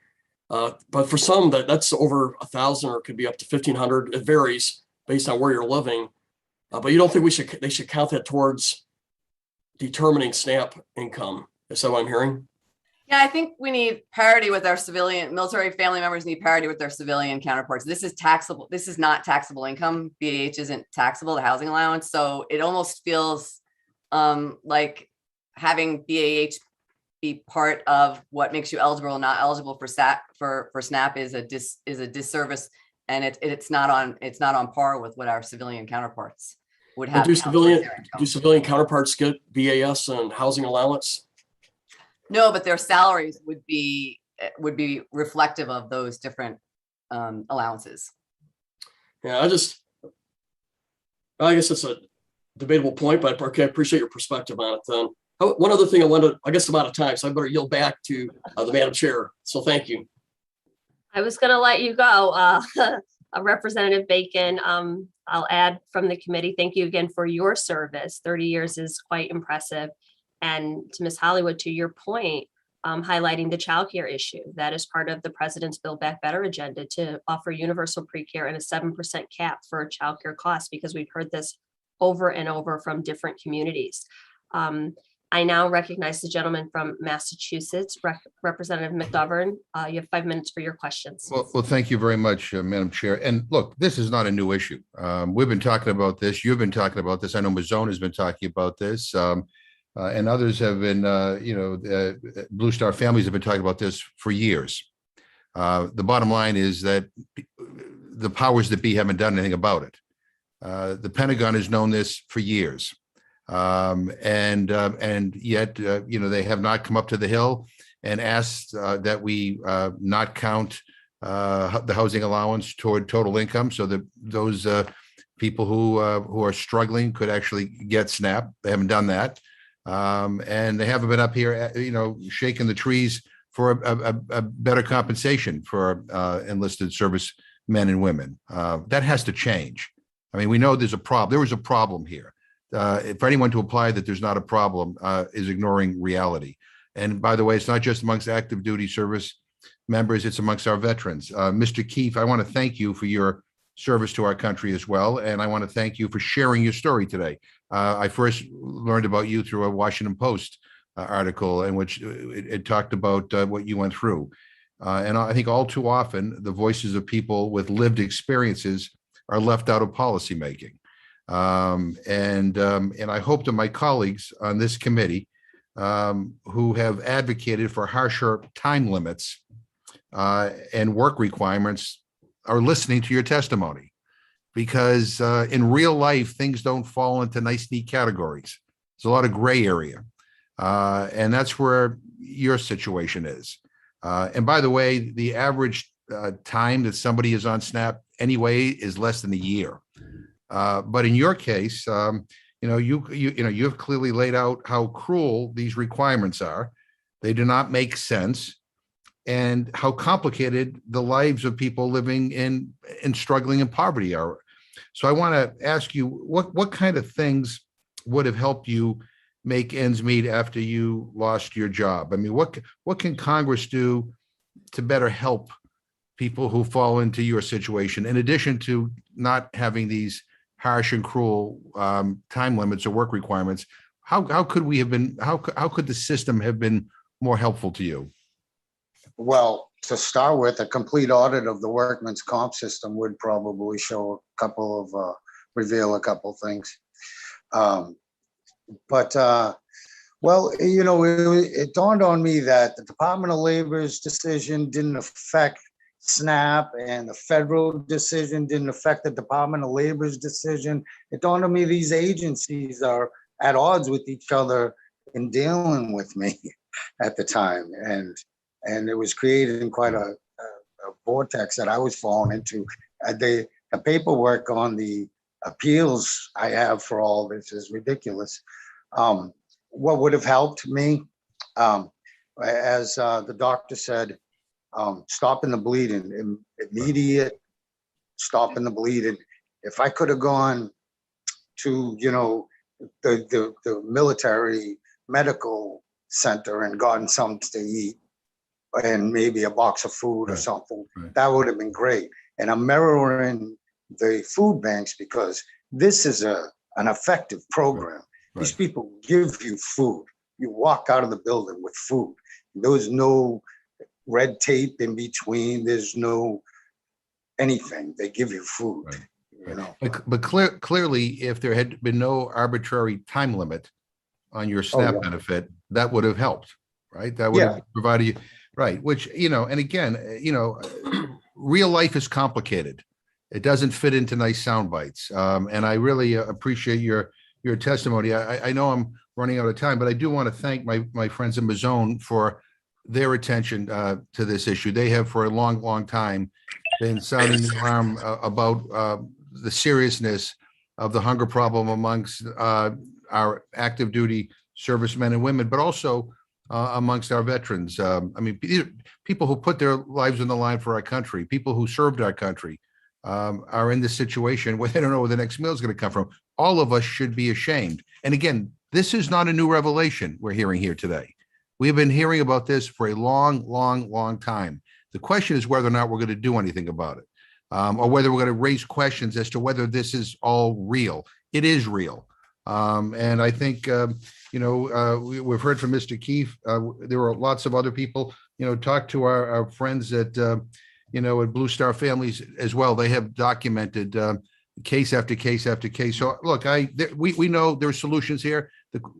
But for some, that's over 1,000 or it could be up to 1,500. It varies based on where you're living. But you don't think they should count that towards determining SNAP income? Is that what I'm hearing? Yeah, I think we need parity with our military family members need parity with their civilian counterparts. This is taxable. This is not taxable income. BAH isn't taxable, the housing allowance. So it almost feels like having BAH be part of what makes you eligible or not eligible for SNAP is a disservice, and it's not on par with what our civilian counterparts would have. Do civilian counterparts get BAS and housing allowance? No, but their salaries would be reflective of those different allowances. Yeah, I guess it's a debatable point, but I appreciate your perspective on it. Then one other thing I guess I'm out of time, so I better yield back to the Madam Chair. So thank you. I was going to let you go, Representative Bacon. I'll add from the committee, thank you again for your service. 30 years is quite impressive. And to Ms. Hollywood, to your point, highlighting the childcare issue, that is part of the President's Build Back Better agenda to offer universal pre-care and a 7% cap for childcare costs, because we've heard this over and over from different communities. I now recognize the gentleman from Massachusetts, Representative McGovern. You have 5 minutes for your questions. Well, thank you very much, Madam Chair. And look, this is not a new issue. We've been talking about this. You've been talking about this. I know Mazone has been talking about this. And others have been, Blue Star families have been talking about this for years. The bottom line is that the powers that be haven't done anything about it. The Pentagon has known this for years. And yet, they have not come up to the Hill and asked that we not count the housing allowance toward total income, so that those people who are struggling could actually get SNAP. They haven't done that. And they haven't been up here, shaking the trees for a better compensation for enlisted service men and women. That has to change. I mean, we know there's a problem. There was a problem here. For anyone to imply that there's not a problem is ignoring reality. And by the way, it's not just amongst active duty service members, it's amongst our veterans. Mr. Keefe, I want to thank you for your service to our country as well. And I want to thank you for sharing your story today. I first learned about you through a Washington Post article in which it talked about what you went through. And I think all too often, the voices of people with lived experiences are left out of policymaking. And I hope that my colleagues on this committee who have advocated for harsher time limits and work requirements are listening to your testimony, because in real life, things don't fall into nice, neat categories. There's a lot of gray area. And that's where your situation is. And by the way, the average time that somebody is on SNAP anyway is less than a year. But in your case, you have clearly laid out how cruel these requirements are. They do not make sense, and how complicated the lives of people living in struggling in poverty are. So I want to ask you, what kind of things would have helped you make ends meet after you lost your job? I mean, what can Congress do to better help people who fall into your situation, in addition to not having these harsh and cruel time limits or work requirements? How could the system have been more helpful to you? Well, to start with, a complete audit of the workman's comp system would probably reveal a couple things. Well, it dawned on me that the Department of Labor's decision didn't affect SNAP, and the federal decision didn't affect the Department of Labor's decision. It dawned on me these agencies are at odds with each other in dealing with me at the time. And it was creating quite a vortex that I was falling into. The paperwork on the appeals I have for all this is ridiculous. What would have helped me, as the doctor said, stopping the bleeding, immediate stopping the bleeding. If I could have gone to, the military medical center and gotten something to eat and maybe a box of food or something, that would have been great. And I'm mirroring the food banks because this is an effective program. These people give you food. You walk out of the building with food. There's no red tape in between. There's no anything. They give you food. But clearly, if there had been no arbitrary time limit on your SNAP benefit, that would have helped, right? That would have provided you, right? Which, and again, real life is complicated. It doesn't fit into nice sound bites. And I really appreciate your testimony. I know I'm running out of time, but I do want to thank my friends in Mazone for their attention to this issue. They have for a long, long time been sounding the alarm about the seriousness of the hunger problem amongst our active duty servicemen and women, but also amongst our veterans. I mean, people who put their lives on the line for our country, people who served our country, are in this situation where they don't know where the next meal is going to come from. All of us should be ashamed. And again, this is not a new revelation we're hearing here today. We have been hearing about this for a long, long, long time. The question is whether or not we're going to do anything about it, or whether we're going to raise questions as to whether this is all real. It is real. And I think, we've heard from Mr. Keefe. There were lots of other people, talk to our friends at Blue Star Families as well. They have documented case after case after case. So look, we know there are solutions here.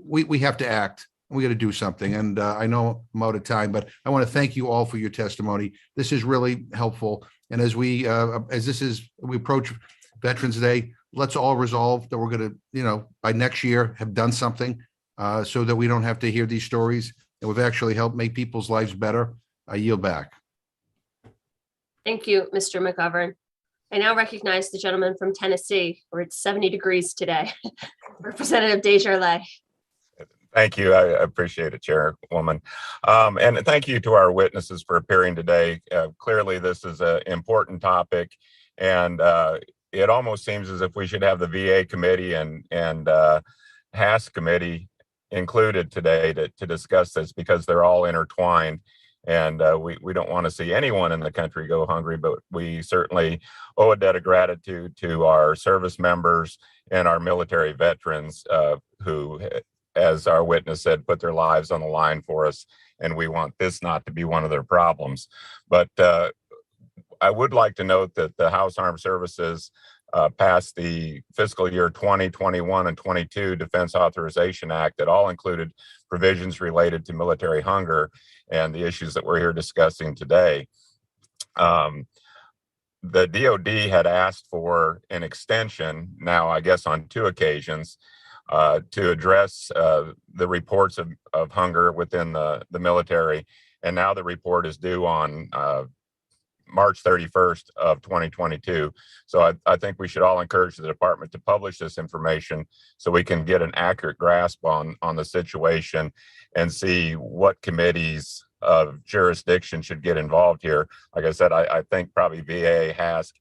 We have to act. We got to do something. And I know I'm out of time, but I want to thank you all for your testimony. This is really helpful. And as we approach Veterans Day, let's all resolve that we're going to, by next year have done something so that we don't have to hear these stories, and we've actually helped make people's lives better. I yield back. Thank you, Mr. McGovern. I now recognize the gentleman from Tennessee, where it's 70 degrees today, Representative Desjardins. Thank you. I appreciate it, Chairwoman. And thank you to our witnesses for appearing today. Clearly, this is an important topic, and it almost seems as if we should have the VA committee and HAS committee included today to discuss this, because they're all intertwined. And we don't want to see anyone in the country go hungry, but we certainly owe a debt of gratitude to our service members and our military veterans who, as our witness said, put their lives on the line for us. And we want this not to be one of their problems. But I would like to note that the House Armed Services passed the fiscal year 2021 and 22 Defense Authorization Act that all included provisions related to military hunger and the issues that we're here discussing today. The DOD had asked for an extension, now I guess on 2 occasions, to address the reports of hunger within the military. And now the report is due on March 31st of 2022. So I think we should all encourage the department to publish this information so we can get an accurate grasp on the situation and see what committees of jurisdiction should get involved here. Like I said, I think probably VA, HASC,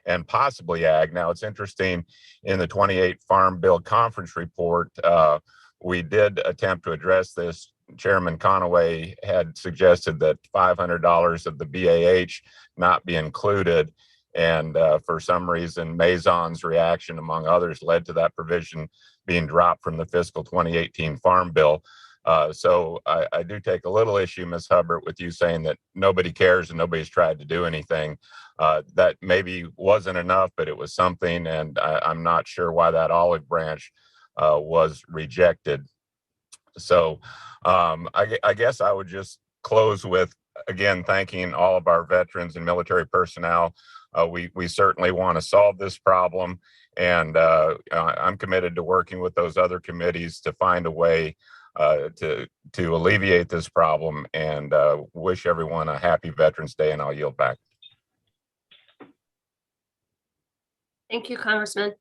and possibly Ag. Now, it's interesting, in the 28 Farm Bill Conference Report, we did attempt to address this. Chairman Conaway had suggested that $500 of the BAH not be included. And for some reason, Mazon's reaction, among others, led to that provision being dropped from the fiscal 2018 Farm Bill. So I do take a little issue, Ms. Hubbard, with you saying that nobody cares and nobody's tried to do anything. That maybe wasn't enough, but it was something. And I'm not sure why that olive branch was rejected. So I guess I would just close with, again, thanking all of our veterans and military personnel. We certainly want to solve this problem, and I'm committed to working with those other committees to find a way to alleviate this problem, and wish everyone a happy Veterans Day, and I'll yield back. Thank you, Congressman.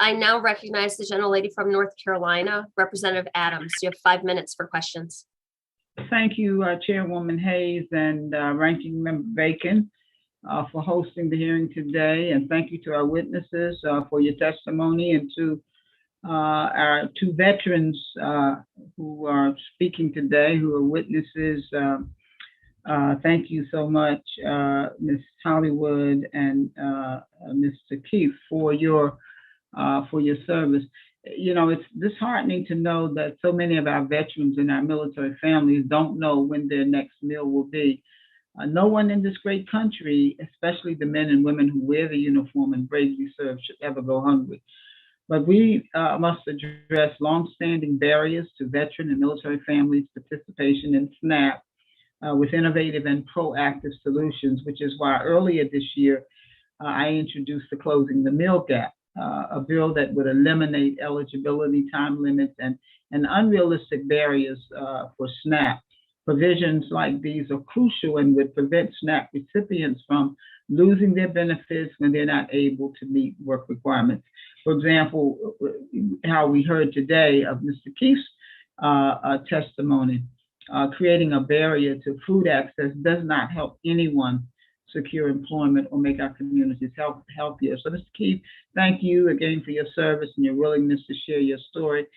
I now recognize the gentlelady from North Carolina, Representative Adams. You have 5 minutes for questions. Thank you, Chairwoman Hayes and Ranking Member Bacon for hosting the hearing today. And thank you to our witnesses for your testimony, and to our 2 veterans who are speaking today, who are witnesses. Thank you so much, Ms. Hollywood and Mr. Keefe, for your service. You know, it's disheartening to know that so many of our veterans and our military families don't know when their next meal will be. No one in this great country, especially the men and women who wear the uniform and bravely serve, should ever go hungry. But we must address longstanding barriers to veteran and military families' participation in SNAP with innovative and proactive solutions, which is why earlier this year I introduced the Closing the Meal Gap, a bill that would eliminate eligibility time limits and unrealistic barriers for SNAP. Provisions like these are crucial and would prevent SNAP recipients from losing their benefits when they're not able to meet work requirements. For example, how we heard today of Mr. Keefe's testimony, creating a barrier to food access does not help anyone secure employment or make our communities healthier. So, Mr. Keefe, thank you again for your service and your willingness to share your story.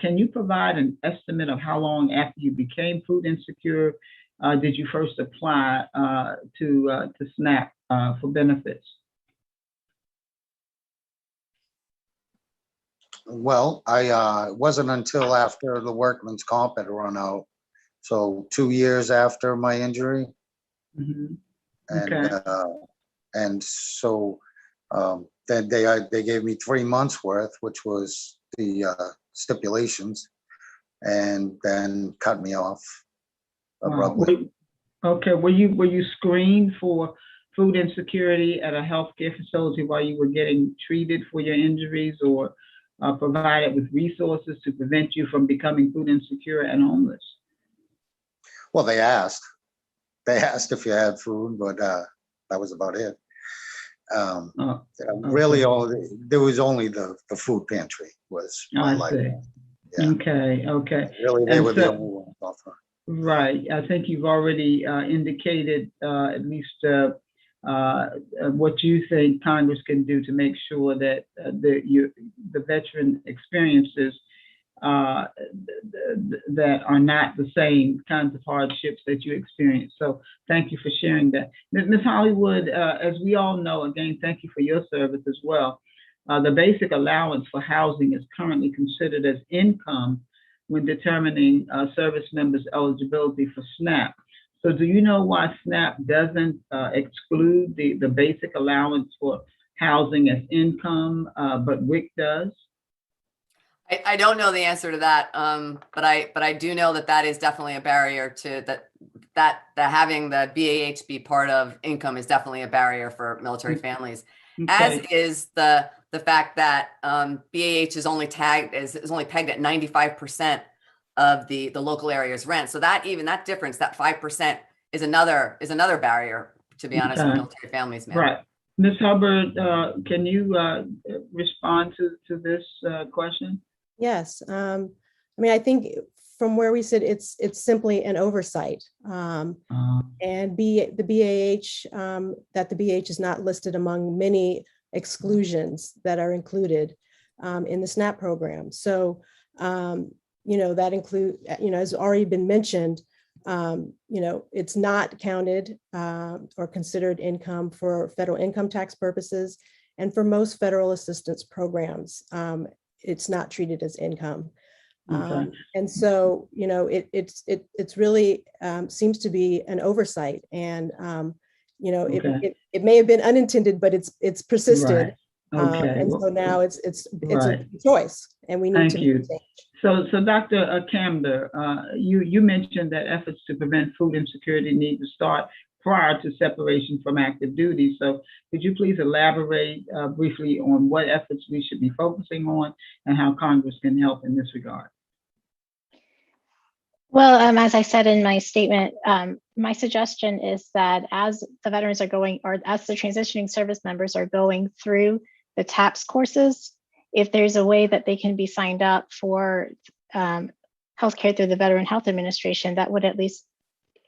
Can you provide an estimate of how long after you became food insecure did you first apply to SNAP for benefits? Well, it wasn't until after the workman's comp had run out. So 2 years after my injury. Mm-hmm. And so then they gave me 3 months worth, which was the stipulations, and then cut me off abruptly. Okay, were you screened for food insecurity at a healthcare facility while you were getting treated for your injuries, or provided with resources to prevent you from becoming food insecure and homeless? Well, they asked if you had food, but that was about it. Really, there was only the food pantry was my life. Yeah. Okay. Really, they were the only ones offering. Right. I think you've already indicated at least what you think Congress can do to make sure that the veteran experiences that are not the same kinds of hardships that you experience. So thank you for sharing that. Ms. Hollywood, as we all know, again, thank you for your service as well. The basic allowance for housing is currently considered as income when determining service members' eligibility for SNAP. So do you know why SNAP doesn't exclude the basic allowance for housing as income, but WIC does? I don't know the answer to that, but I do know that is definitely a barrier to that having the BAH be part of income is definitely a barrier for military families, as is the fact that BAH is only pegged at 95% of the local area's rent. So that difference, that 5%, is another barrier, to be honest, for military families. Ma'am. Right. Ms. Hubbard, can you respond to this question? Yes. I mean, I think from where we sit, it's simply an oversight. And the BAH, that the BAH is not listed among many exclusions that are included in the SNAP program. So, that include, has already been mentioned, it's not counted or considered income for federal income tax purposes. And for most federal assistance programs, it's not treated as income. And so, it's really seems to be an oversight, and, it may have been unintended, but it's persisted. Okay. And so now it's Right. a choice, and we need Thank to you. make change. So Dr. Kamdar, you mentioned that efforts to prevent food insecurity need to start prior to separation from active duty. So could you please elaborate briefly on what efforts we should be focusing on and how Congress can help in this regard? Well, as I said in my statement, my suggestion is that as the veterans are going, or as the transitioning service members are going through the TAPS courses, if there's a way that they can be signed up for healthcare through the Veteran Health Administration, that would at least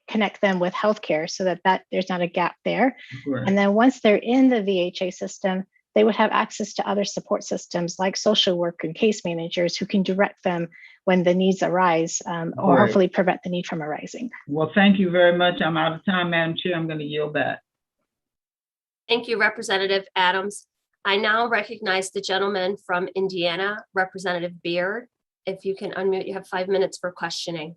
connect them with healthcare so that there's not a gap there. Right. And then once they're in the VHA system, they would have access to other support systems like social work and case managers who can direct them when the needs arise, or Right. hopefully prevent the need from arising. Well, thank you very much. I'm out of time, Madam Chair. I'm going to yield back. Thank you, Representative Adams. I now recognize the gentleman from Indiana, Representative Beard. If you can unmute, you have 5 minutes for questioning.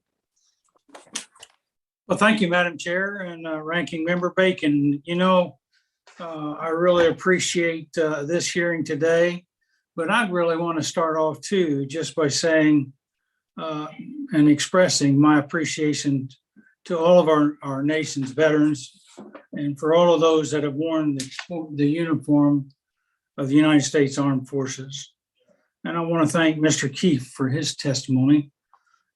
Well, thank you, Madam Chair and Ranking Member Bacon. You know, I really appreciate this hearing today, but I'd really want to start off too, just by saying and expressing my appreciation to all of our nation's veterans and for all of those that have worn the uniform of the United States Armed Forces. And I want to thank Mr. Keefe for his testimony.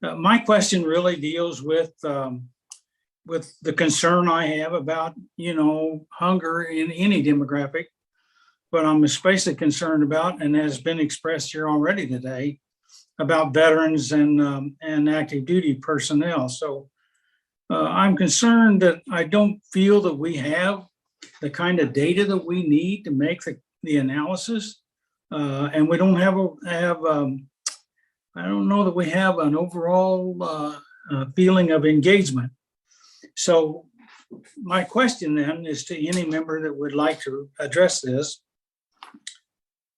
My question really deals with the concern I have about, hunger in any demographic, but I'm especially concerned about, and has been expressed here already today, about veterans and active duty personnel. So I'm concerned that I don't feel that we have the kind of data that we need to make the analysis, and we don't have I don't know that we have an overall feeling of engagement. So my question then is to any member that would like to address this.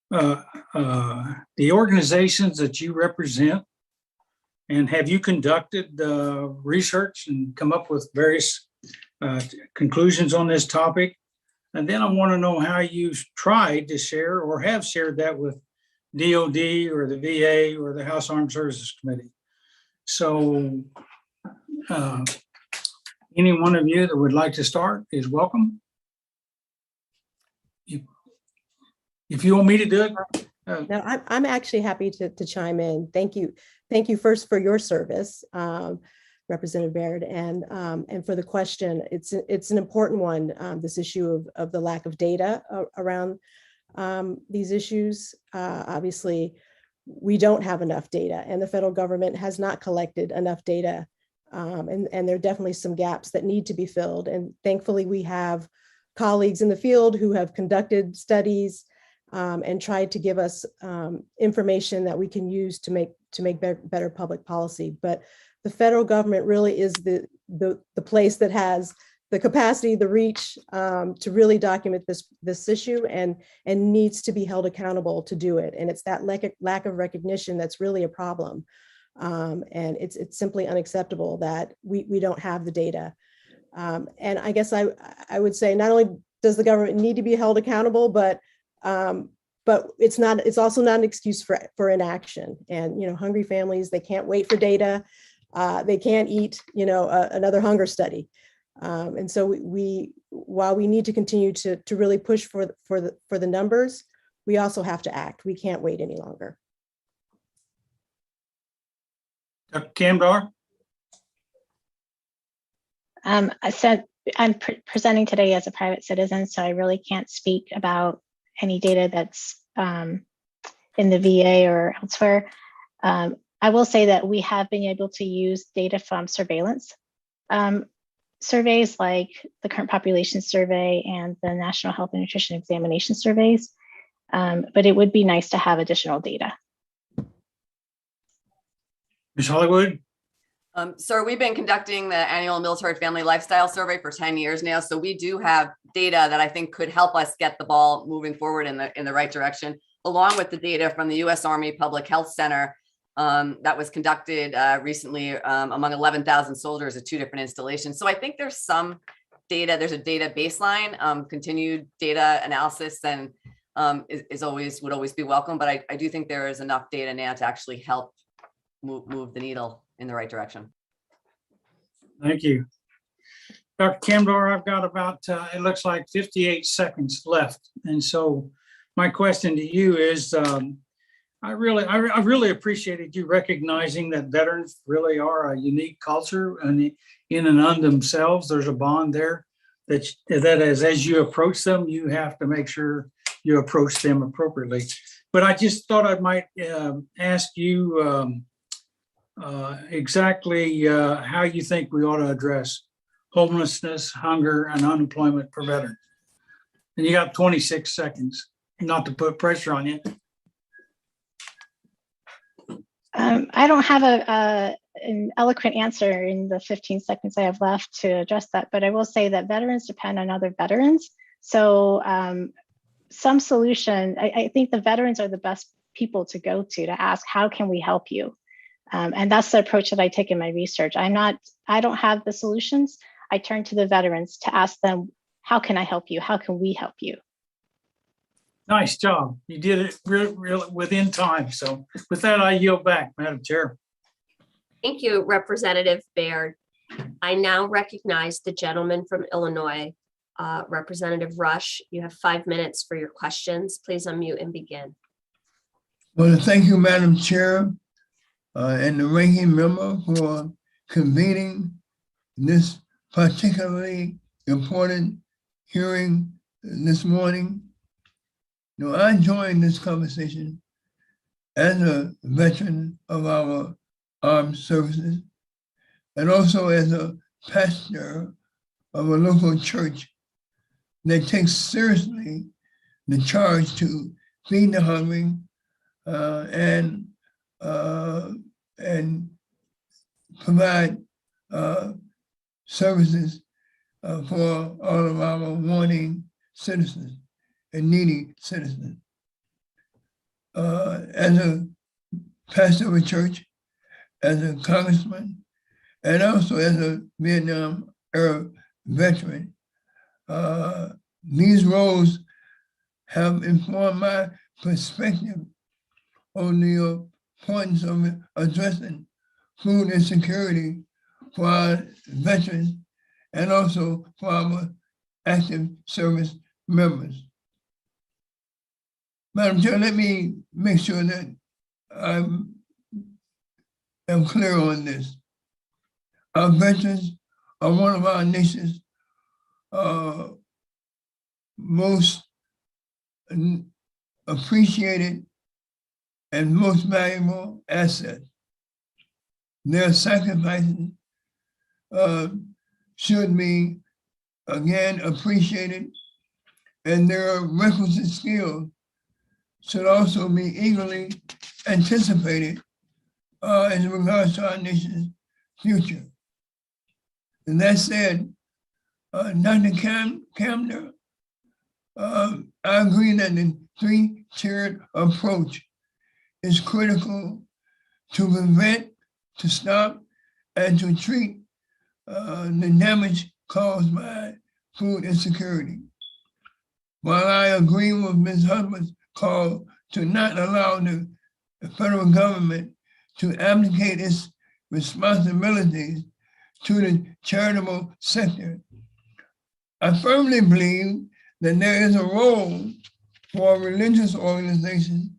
The organizations that you represent, and have you conducted research and come up with various conclusions on this topic? And then I want to know how you've tried to share or have shared that with DOD or the VA or the House Armed Services Committee. So any one of you that would like to start is welcome. If you want me to do it. No, I'm actually happy to chime in. Thank you. Thank you first for your service, Representative Baird, and for the question. It's an important one, this issue of the lack of data around these issues. Obviously, we don't have enough data, and the federal government has not collected enough data, and there are definitely some gaps that need to be filled. And thankfully, we have colleagues in the field who have conducted studies and tried to give us information that we can use to make better public policy. But the federal government really is the place that has the capacity, the reach to really document this issue, and needs to be held accountable to do it. And it's that lack of recognition that's really a problem. And it's simply unacceptable that we don't have the data. And I guess I would say not only does the government need to be held accountable, but it's also not an excuse for inaction. And hungry families, they can't wait for data. They can't eat another hunger study. And so while we need to continue to really push for the numbers, we also have to act. We can't wait any longer. Dr. Kamdar? I said I'm presenting today as a private citizen, so I really can't speak about any data that's in the VA or elsewhere. I will say that we have been able to use data from surveillance surveys like the Current Population Survey and the National Health and Nutrition Examination surveys, but it would be nice to have additional data. Ms. Hollywood? Sir, we've been conducting the annual Military Family Lifestyle Survey for 10 years now, so we do have data that I think could help us get the ball moving forward in the right direction, along with the data from the U.S. Army Public Health Center that was conducted recently among 11,000 soldiers at 2 different installations. So I think there's some data, there's a data baseline, continued data analysis, and would always be welcome. But I do think there is enough data now to actually help move the needle in the right direction. Thank you. Dr. Kamdar, I've got about, it looks like 58 seconds left. And so my question to you is, I really appreciated you recognizing that veterans really are a unique culture, and in and on themselves, there's a bond there that as you approach them, you have to make sure you approach them appropriately. But I just thought I might ask you exactly how you think we ought to address homelessness, hunger, and unemployment for veterans. And you got 26 seconds, not to put pressure on you. I don't have an eloquent answer in the 15 seconds I have left to address that, but I will say that veterans depend on other veterans. So some solution, I think the veterans are the best people to go to ask, how can we help you? And that's the approach that I take in my research. I don't have the solutions. I turn to the veterans to ask them, how can I help you? How can we help you? Nice job. You did it real within time. So with that, I yield back, Madam Chair. Thank you, Representative Baird. I now recognize the gentleman from Illinois, Representative Rush. You have 5 minutes for your questions. Please unmute and begin. Well, thank you, Madam Chair, and the ranking member for convening this particularly important hearing this morning. You know, I joined this conversation as a veteran of our armed services and also as a pastor of a local church that takes seriously the charge to feed the hungry and provide services for all of our wanting citizens and needy citizens. As a pastor of a church, as a congressman, and also as a Vietnam era veteran, these roles have informed my perspective on the importance of addressing food insecurity for our veterans and also for our active service members. Madam Chair, let me make sure that I am clear on this. Our veterans are one of our nation's most appreciated and most valuable assets. Their sacrifices should be, again, appreciated, and their requisite skills should also be eagerly anticipated as regards to our nation's future. And that said, Dr. Kamdar, I agree that the three-tiered approach is critical to prevent, to stop, and to treat the damage caused by food insecurity. While I agree with Ms. Hubbard's call to not allow the federal government to abdicate its responsibilities to the charitable sector, I firmly believe that there is a role for religious organizations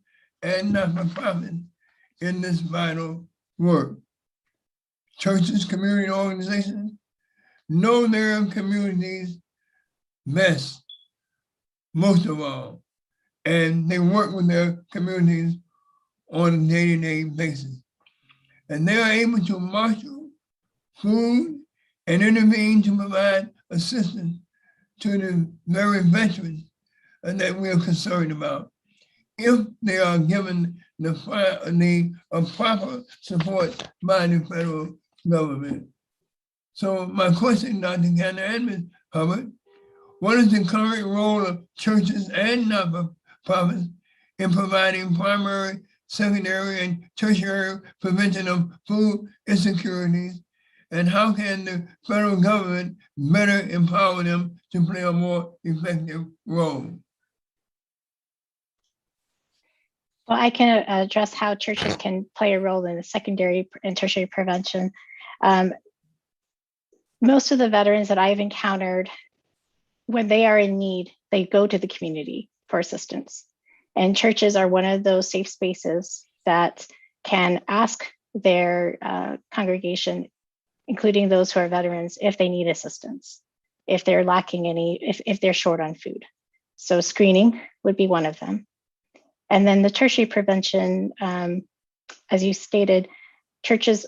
and not-for-profits in this vital work. Churches, community organizations know their communities best, most of all, and they work with their communities on a day-to-day basis. And they are able to marshal food and intervene to provide assistance to the very veterans that we are concerned about, if they are given the proper support by the federal government. So my question, Dr. Kamdar and Ms. Hubbard, what is the current role of churches and not-for-profits in providing primary, secondary, and tertiary prevention of food insecurities? And how can the federal government better empower them to play a more effective role? Well, I can address how churches can play a role in the secondary and tertiary prevention. Most of the veterans that I've encountered, when they are in need, they go to the community for assistance. And churches are one of those safe spaces that can ask their congregation, including those who are veterans, if they need assistance, if they're lacking any, if they're short on food. So screening would be one of them. And then the tertiary prevention, as you stated, churches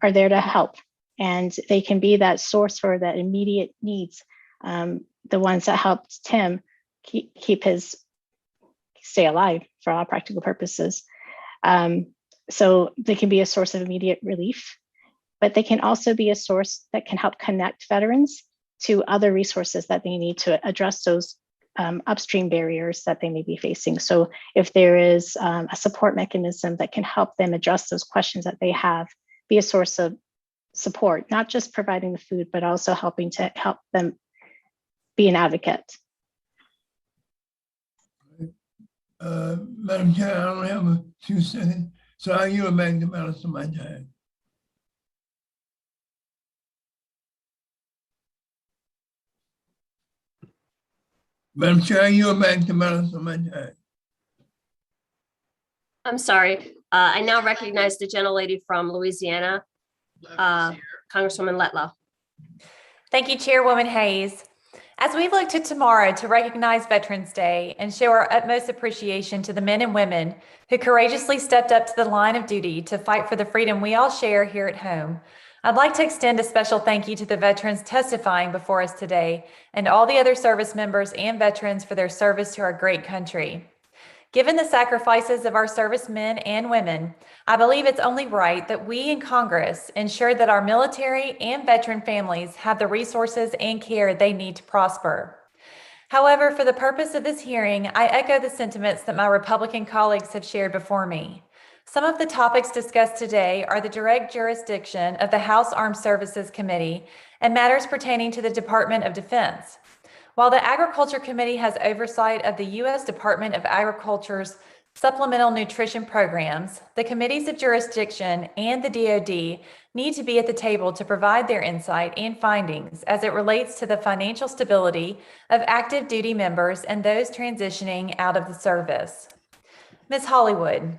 are there to help, and they can be that source for that immediate needs. The ones that helped Tim stay alive for all practical purposes. So they can be a source of immediate relief, but they can also be a source that can help connect veterans to other resources that they need to address those upstream barriers that they may be facing. So if there is a support mechanism that can help them address those questions that they have, be a source of support, not just providing the food, but also helping to help them be an advocate. Madam Chair, I only have a few seconds, so I yield back the balance of my time. Madam Chair, I yield back the balance of my time. I'm sorry. I now recognize the gentlelady from Louisiana, Congresswoman Letlow. Thank you, Chairwoman Hayes. As we look to tomorrow to recognize Veterans Day and show our utmost appreciation to the men and women who courageously stepped up to the line of duty to fight for the freedom we all share here at home, I'd like to extend a special thank you to the veterans testifying before us today and all the other service members and veterans for their service to our great country. Given the sacrifices of our servicemen and women, I believe it's only right that we in Congress ensure that our military and veteran families have the resources and care they need to prosper. However, for the purpose of this hearing, I echo the sentiments that my Republican colleagues have shared before me. Some of the topics discussed today are the direct jurisdiction of the House Armed Services Committee and matters pertaining to the Department of Defense. While the Agriculture Committee has oversight of the U.S. Department of Agriculture's supplemental nutrition programs, the committees of jurisdiction and the DoD need to be at the table to provide their insight and findings as it relates to the financial stability of active duty members and those transitioning out of the service. Ms. Hollywood,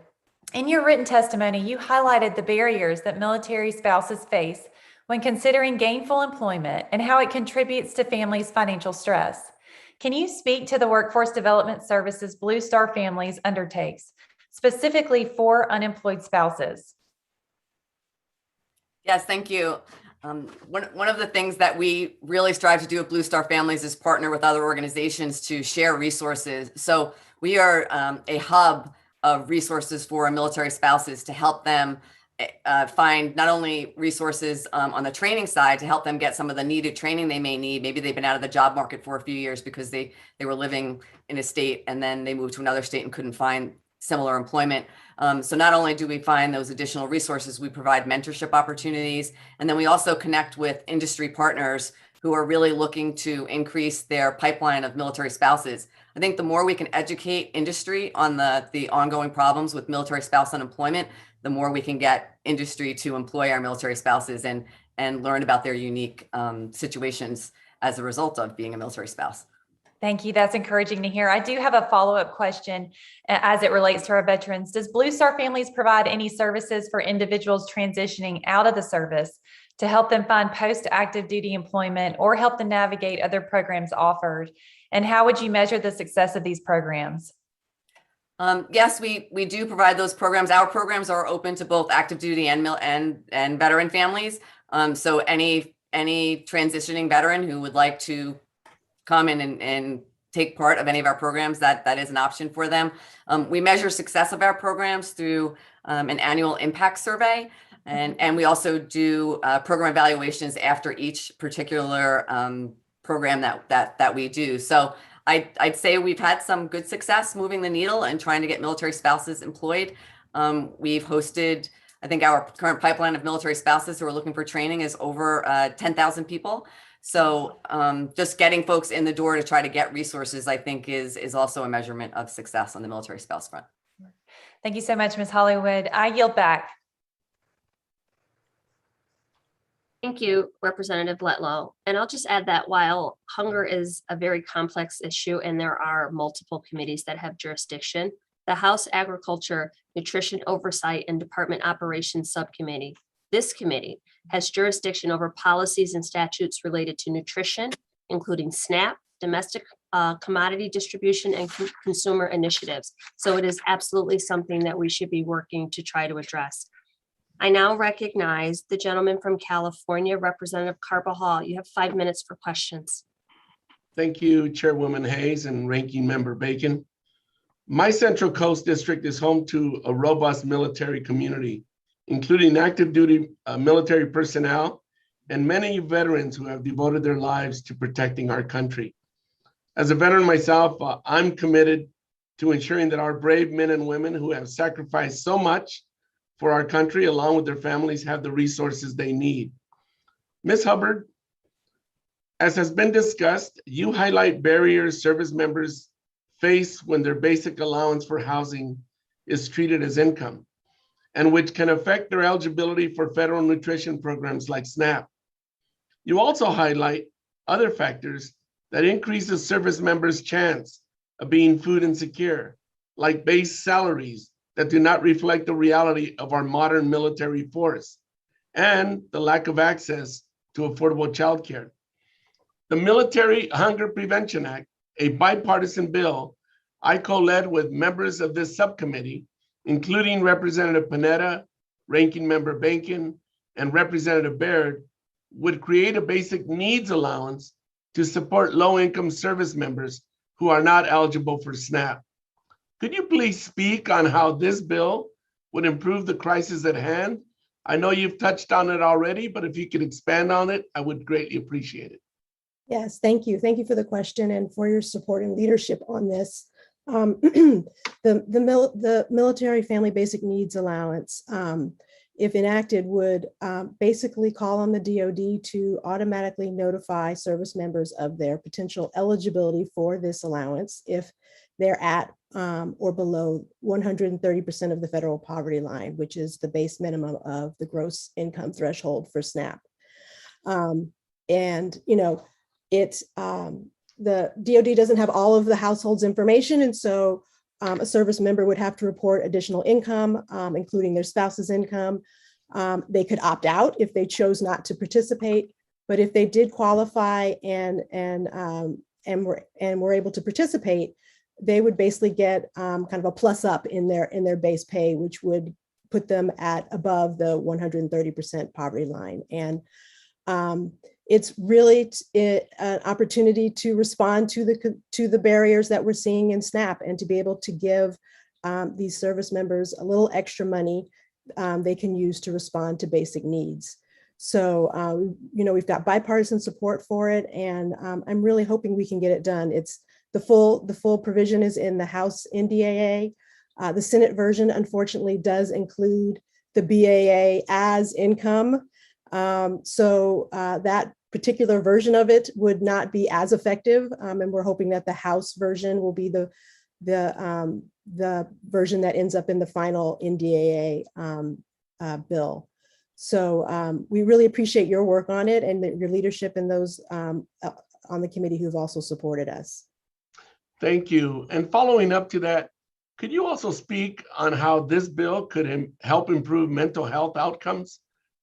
in your written testimony, you highlighted the barriers that military spouses face when considering gainful employment and how it contributes to families' financial stress. Can you speak to the Workforce Development Services Blue Star Families undertakes, specifically for unemployed spouses? Yes, thank you. One of the things that we really strive to do at Blue Star Families is partner with other organizations to share resources. So we are a hub of resources for military spouses to help them find not only resources on the training side to help them get some of the needed training they may need. Maybe they've been out of the job market for a few years because they were living in a state and then they moved to another state and couldn't find similar employment. So not only do we find those additional resources, we provide mentorship opportunities, and then we also connect with industry partners who are really looking to increase their pipeline of military spouses. I think the more we can educate industry on the ongoing problems with military spouse unemployment, the more we can get industry to employ our military spouses and learn about their unique situations as a result of being a military spouse. Thank you. That's encouraging to hear. I do have a follow-up question as it relates to our veterans. Does Blue Star Families provide any services for individuals transitioning out of the service to help them find post-active duty employment or help them navigate other programs offered? And how would you measure the success of these programs? Yes, we do provide those programs. Our programs are open to both active duty and veteran families. So any transitioning veteran who would like to come in and take part of any of our programs, that is an option for them. We measure success of our programs through an annual impact survey. And we also do program evaluations after each particular program that we do. So I'd say we've had some good success moving the needle and trying to get military spouses employed. We've hosted, I think our current pipeline of military spouses who are looking for training is over 10,000 people. So just getting folks in the door to try to get resources, I think is also a measurement of success on the military spouse front. Thank you so much, Ms. Hollywood. I yield back. Thank you, Representative Letlow. And I'll just add that while hunger is a very complex issue and there are multiple committees that have jurisdiction, the House Agriculture, Nutrition Oversight, and Department Operations Subcommittee, this committee, has jurisdiction over policies and statutes related to nutrition, including SNAP, domestic commodity distribution, and consumer initiatives. So it is absolutely something that we should be working to try to address. I now recognize the gentleman from California, Representative Carbajal. You have 5 minutes for questions. Thank you, Chairwoman Hayes and Ranking Member Bacon. My Central Coast District is home to a robust military community, including active duty military personnel and many veterans who have devoted their lives to protecting our country. As a veteran myself, I'm committed to ensuring that our brave men and women who have sacrificed so much for our country, along with their families, have the resources they need. Ms. Hubbard, as has been discussed, you highlight barriers service members face when their basic allowance for housing is treated as income, and which can affect their eligibility for federal nutrition programs like SNAP. You also highlight other factors that increases service members' chance of being food insecure, like base salaries that do not reflect the reality of our modern military force, and the lack of access to affordable childcare. The Military Hunger Prevention Act, a bipartisan bill I co-led with members of this subcommittee, including Representative Panetta, Ranking Member Bacon, and Representative Baird, would create a basic needs allowance to support low-income service members who are not eligible for SNAP. Could you please speak on how this bill would improve the crisis at hand? I know you've touched on it already, but if you could expand on it, I would greatly appreciate it. Yes, thank you. Thank you for the question and for your support and leadership on this. The Military Family Basic Needs Allowance, if enacted, would basically call on the DoD to automatically notify service members of their potential eligibility for this allowance if they're at or below 130% of the federal poverty line, which is the base minimum of the gross income threshold for SNAP. And, you know, it's the DoD doesn't have all of the household's information. And so a service member would have to report additional income, including their spouse's income. They could opt out if they chose not to participate. But if they did qualify and were able to participate, they would basically get kind of a plus up in their base pay, which would put them at above the 130% poverty line. And it's really an opportunity to respond to the barriers that we're seeing in SNAP and to be able to give these service members a little extra money they can use to respond to basic needs. So, you know, we've got bipartisan support for it, and I'm really hoping we can get it done. It's the full provision is in the House NDAA. The Senate version, unfortunately, does include the BAA as income. So that particular version of it would not be as effective, and we're hoping that the House version will be the version that ends up in the final NDAA bill. So we really appreciate your work on it and your leadership and those on the committee who've also supported us. Thank you. And following up to that, could you also speak on how this bill could help improve mental health outcomes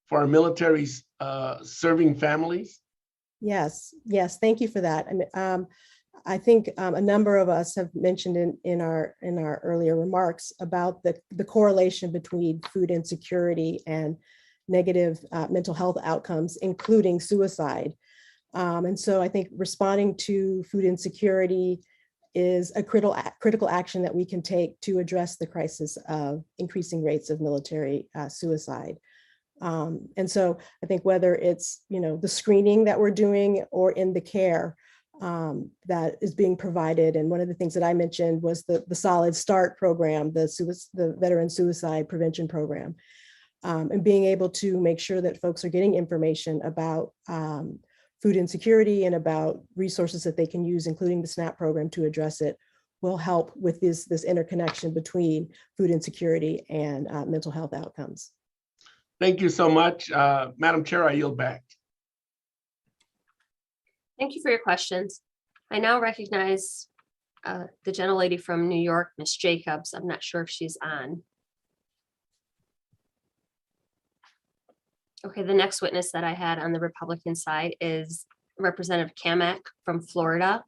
for our military serving families? Yes, thank you for that. I think a number of us have mentioned in our earlier remarks about the correlation between food insecurity and negative mental health outcomes, including suicide. And so I think responding to food insecurity is a critical action that we can take to address the crisis of increasing rates of military suicide. And so I think whether it's, you know, the screening that we're doing or in the care that is being provided. And one of the things that I mentioned was the Solid Start program, the Veteran Suicide Prevention Program, and being able to make sure that folks are getting information about food insecurity and about resources that they can use, including the SNAP program, to address it, will help with this interconnection between food insecurity and mental health outcomes. Thank you so much. Madam Chair, I yield back. Thank you for your questions. I now recognize the gentlelady from New York, Ms. Jacobs. I'm not sure if she's on. Okay, the next witness that I had on the Republican side is Representative Kamak from Florida.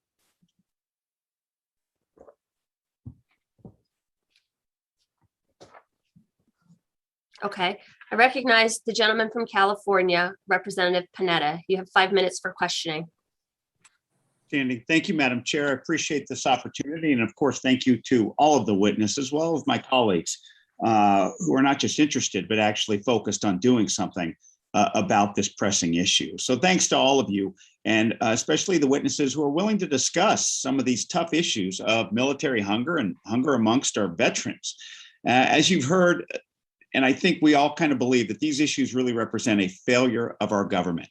Okay, I recognize the gentleman from California, Representative Panetta. You have 5 minutes for questioning. Thank you, Madam Chair. I appreciate this opportunity. And of course, thank you to all of the witnesses, as well as my colleagues who are not just interested, but actually focused on doing something about this pressing issue. So thanks to all of you, and especially the witnesses who are willing to discuss some of these tough issues of military hunger and hunger amongst our veterans. As you've heard, and I think we all kind of believe that these issues really represent a failure of our government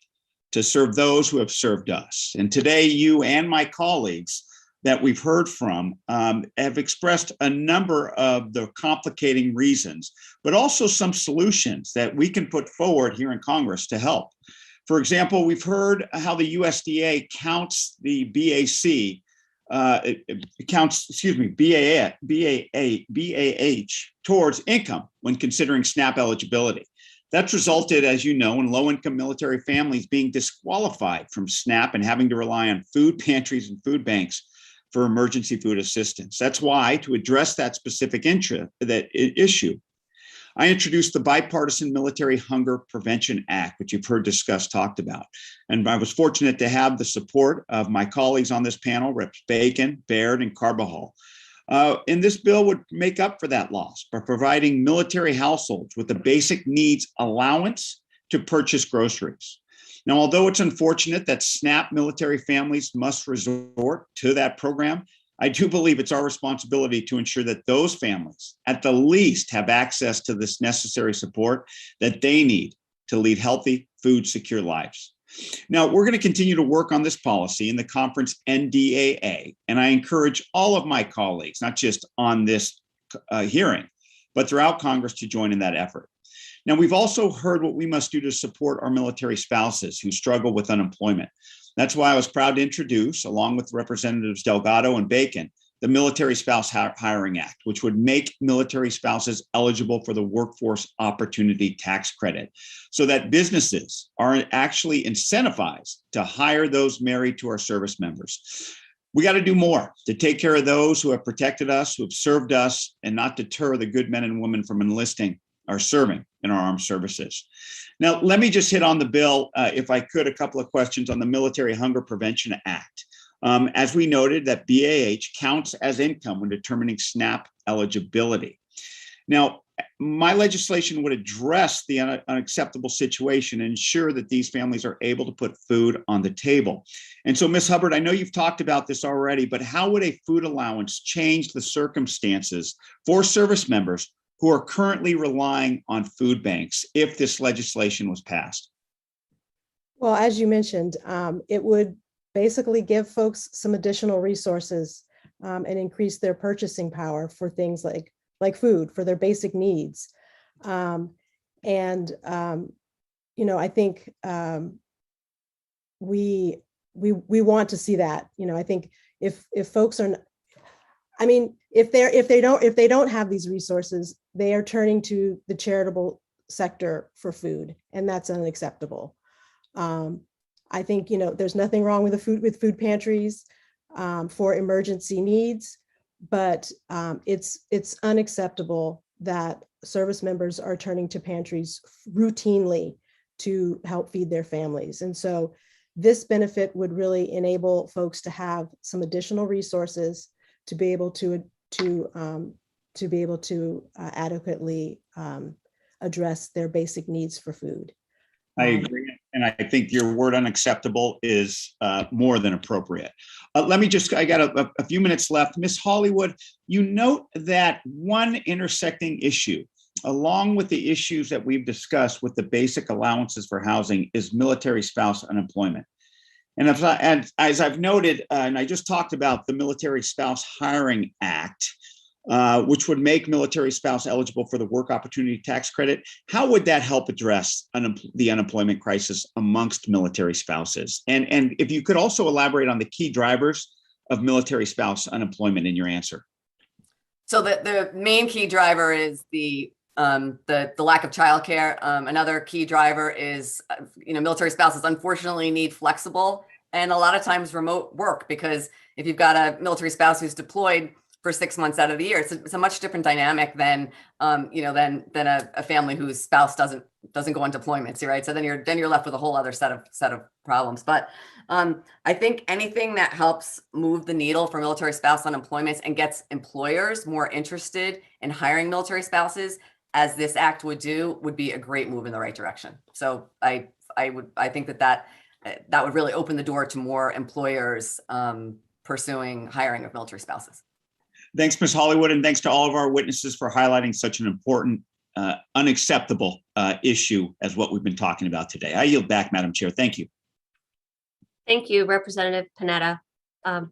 to serve those who have served us. And today, you and my colleagues that we've heard from have expressed a number of the complicating reasons, but also some solutions that we can put forward here in Congress to help. For example, we've heard how the USDA counts the BAH towards income when considering SNAP eligibility. That's resulted, as you know, in low-income military families being disqualified from SNAP and having to rely on food pantries and food banks for emergency food assistance. That's why, to address that specific issue, I introduced the Bipartisan Military Hunger Prevention Act, which you've heard discussed, talked about. And I was fortunate to have the support of my colleagues on this panel, Reps. Bacon, Baird, and Carbajal. And this bill would make up for that loss by providing military households with a basic needs allowance to purchase groceries. Now, although it's unfortunate that SNAP military families must resort to that program, I do believe it's our responsibility to ensure that those families, at the least, have access to this necessary support that they need to lead healthy, food-secure lives. Now, we're going to continue to work on this policy in the conference NDAA, and I encourage all of my colleagues, not just on this hearing, but throughout Congress, to join in that effort. Now, we've also heard what we must do to support our military spouses who struggle with unemployment. That's why I was proud to introduce, along with Representatives Delgado and Bacon, the Military Spouse Hiring Act, which would make military spouses eligible for the Workforce Opportunity Tax Credit, so that businesses are actually incentivized to hire those married to our service members. We got to do more to take care of those who have protected us, who have served us, and not deter the good men and women from enlisting or serving in our armed services. Now, let me just hit on the bill, if I could, a couple of questions on the Military Hunger Prevention Act. As we noted, that BAH counts as income when determining SNAP eligibility. Now, my legislation would address the unacceptable situation and ensure that these families are able to put food on the table. And so, Ms. Hubbard, I know you've talked about this already, but how would a food allowance change the circumstances for service members who are currently relying on food banks if this legislation was passed? Well, as you mentioned, it would basically give folks some additional resources and increase their purchasing power for things like food, for their basic needs. I think we want to see that. I think if folks are, if they don't have these resources, they are turning to the charitable sector for food, and that's unacceptable. I think there's nothing wrong with food pantries for emergency needs, but it's unacceptable that service members are turning to pantries routinely to help feed their families. And so this benefit would really enable folks to have some additional resources to be able to adequately address their basic needs for food. I agree. And I think your word unacceptable is more than appropriate. I got a few minutes left. Ms. Hollywood, you note that one intersecting issue, along with the issues that we've discussed with the basic allowances for housing, is military spouse unemployment. And as I've noted, and I just talked about the Military Spouse Hiring Act, which would make military spouse eligible for the Work Opportunity Tax Credit. How would that help address the unemployment crisis amongst military spouses? And if you could also elaborate on the key drivers of military spouse unemployment in your answer. So the main key driver is the lack of childcare. Another key driver is, military spouses unfortunately need flexible and a lot of times remote work, because if you've got a military spouse who's deployed for 6 months out of the year, it's a much different dynamic than a family whose spouse doesn't go on deployments, right? So then you're left with a whole other set of problems. But I think anything that helps move the needle for military spouse unemployment and gets employers more interested in hiring military spouses, as this act would do, would be a great move in the right direction. So I think that would really open the door to more employers pursuing hiring of military spouses. Thanks, Ms. Hollywood, and thanks to all of our witnesses for highlighting such an important, unacceptable issue as what we've been talking about today. I yield back, Madam Chair. Thank you. Thank you, Representative Panetta. I'm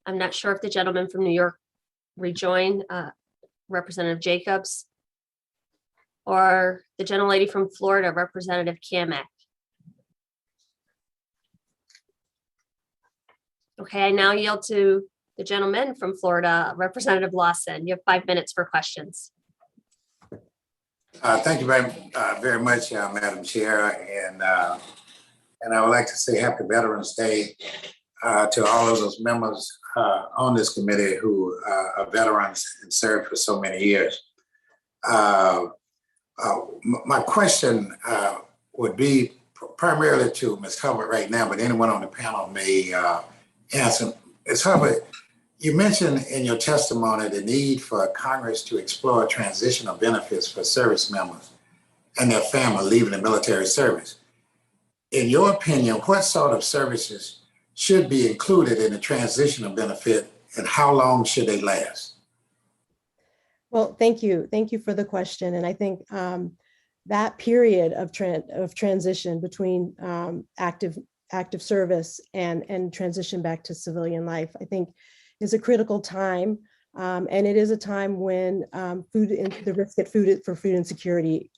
not sure if the gentleman from New York rejoined, Representative Jacobs, or the gentlelady from Florida, Representative Kamek. Okay, I now yield to the gentleman from Florida, Representative Lawson. You have 5 minutes for questions. Thank you very much, Madam Chair. And I would like to say Happy Veterans Day to all of those members on this committee who are veterans and served for so many years. My question would be primarily to Ms. Hubbard right now, but anyone on the panel may answer. Ms. Hubbard, you mentioned in your testimony the need for Congress to explore transitional benefits for service members and their family leaving the military service. In your opinion, what sort of services should be included in the transitional benefit, and how long should they last? Well, thank you. Thank you for the question. And I think that period of transition between active service and transition back to civilian life, I think is a critical time. And it is a time when the risk at food insecurity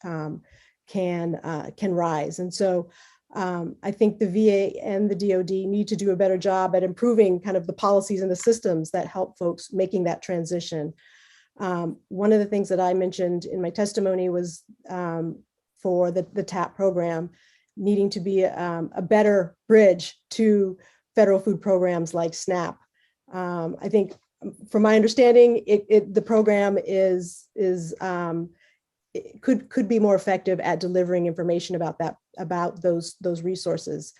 can rise. And so I think the VA and the DoD need to do a better job at improving kind of the policies and the systems that help folks making that transition. One of the things that I mentioned in my testimony was for the TAP program needing to be a better bridge to federal food programs like SNAP. I think from my understanding, the program could be more effective at delivering information about those resources.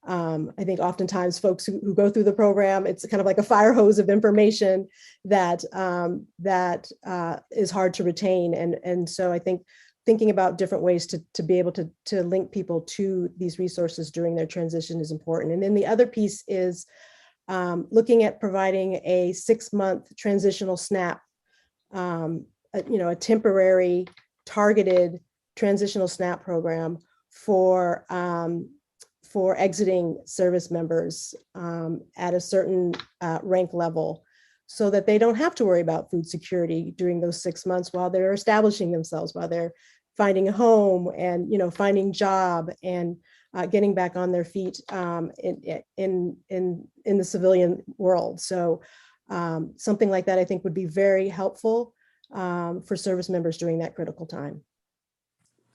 I think oftentimes folks who go through the program, it's kind of like a fire hose of information that is hard to retain. And so I think thinking about different ways to be able to link people to these resources during their transition is important. And then the other piece is looking at providing a 6-month transitional SNAP, a temporary targeted transitional SNAP program for exiting service members at a certain rank level, so that they don't have to worry about food security during those 6 months while they're establishing themselves, while they're finding a home and finding job and getting back on their feet in the civilian world. So something like that I think would be very helpful for service members during that critical time.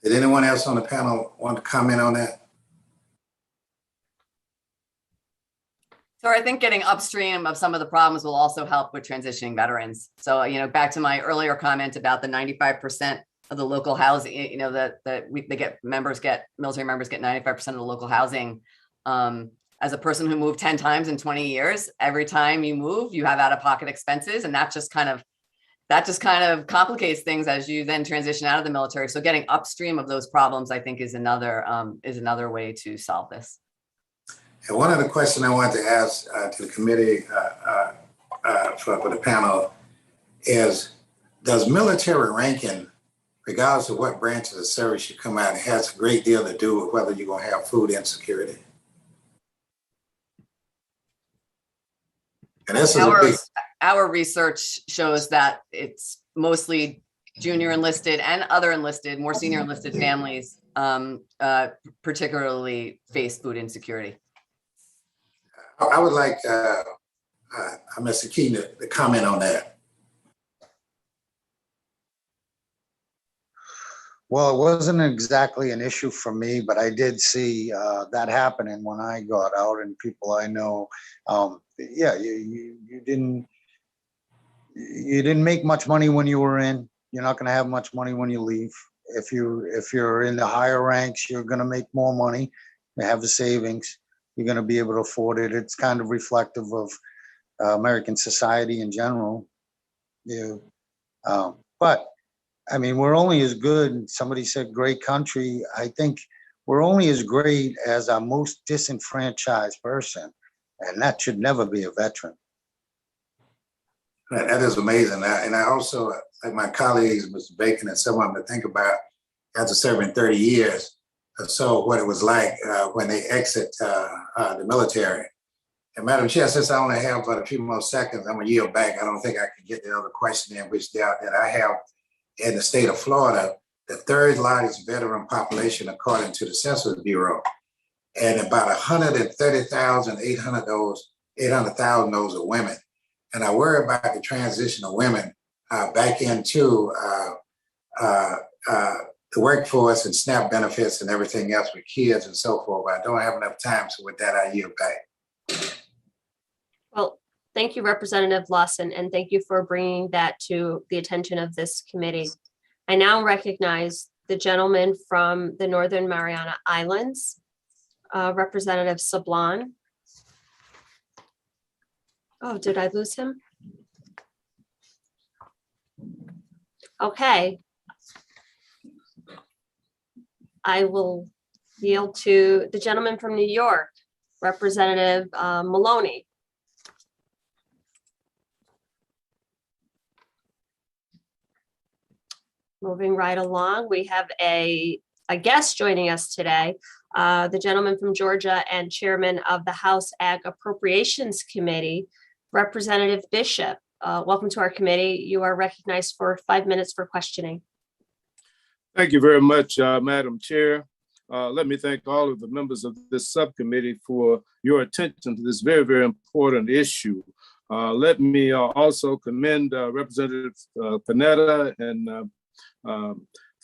Did anyone else on the panel want to comment on that? So I think getting upstream of some of the problems will also help with transitioning veterans. So, back to my earlier comment about the 95% of the local housing, military members get 95% of the local housing. As a person who moved 10 times in 20 years, every time you move, you have out-of-pocket expenses, and that just kind of complicates things as you then transition out of the military. So getting upstream of those problems, I think, is another way to solve this. And one other question I wanted to ask to the committee for the panel is, does military ranking, regardless of what branches of service you come out, has a great deal to do with whether you're going to have food insecurity? And this is a big. Our research shows that it's mostly junior enlisted and other enlisted, more senior enlisted families, particularly face food insecurity. I would like Mr. Keaton to comment on that. Well, it wasn't exactly an issue for me, but I did see that happening when I got out, and people I know, yeah, you didn't make much money when you were in. You're not going to have much money when you leave. If you're in the higher ranks, you're going to make more money. You have the savings. You're going to be able to afford it. It's kind of reflective of American society in general. But I mean, we're only as good. Somebody said great country. I think we're only as great as our most disenfranchised person, and that should never be a veteran. That is amazing. And I also, like my colleagues, Mr. Bacon and some of them, to think about after serving 30 years or so, what it was like when they exit the military. And Madam Chair, since I only have a few more seconds, I'm gonna yield back. I don't think I can get the other question in, which that I have in the state of Florida, the third largest veteran population according to the Census Bureau. And about 130,000, 800,000 those are women. And I worry about the transition of women back into the workforce and SNAP benefits and everything else with kids and so forth. But I don't have enough time, so with that, I yield back. Well, thank you, Representative Lawson, and thank you for bringing that to the attention of this committee. I now recognize the gentleman from the Northern Mariana Islands, Representative Sablan. Oh, did I lose him? Okay. I will yield to the gentleman from New York, Representative Maloney. Moving right along, we have a guest joining us today, the gentleman from Georgia and chairman of the House Ag Appropriations Committee, Representative Bishop. Welcome to our committee. You are recognized for 5 minutes for questioning. Thank you very much, Madam Chair. Let me thank all of the members of this subcommittee for your attention to this very, very important issue. Let me also commend Representative Panetta and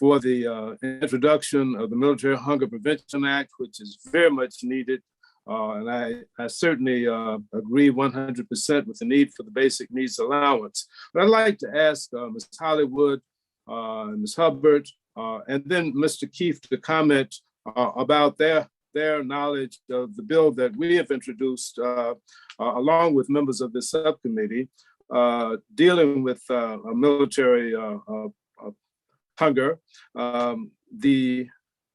for the introduction of the Military Hunger Prevention Act, which is very much needed. And I certainly agree 100% with the need for the basic needs allowance. But I'd like to ask Ms. Hollywood, Ms. Hubbard, and then Mr. Keefe to comment about their knowledge of the bill that we have introduced along with members of the subcommittee dealing with military hunger, the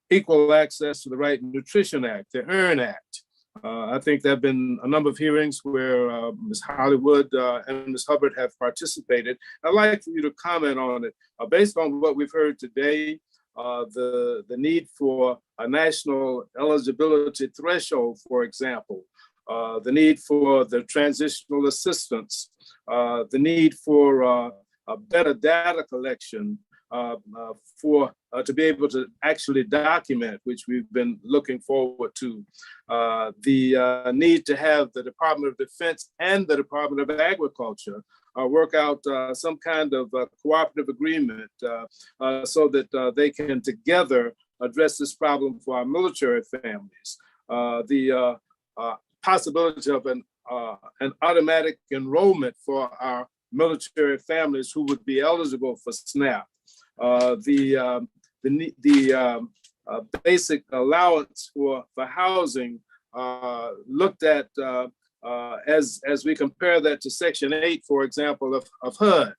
Equal Access to the Right Nutrition Act, the EARN Act. I think there have been a number of hearings where Ms. Hollywood and Ms. Hubbard have participated. I'd like for you to comment on it. Based on what we've heard today, the need for a national eligibility threshold, for example, the need for the transitional assistance, the need for a better data collection, to be able to actually document, which we've been looking forward to, the need to have the Department of Defense and the Department of Agriculture work out some kind of cooperative agreement so that they can together address this problem for our military families. The possibility of an automatic enrollment for our military families who would be eligible for SNAP. The basic allowance for housing looked at as we compare that to Section 8, for example, of HUD,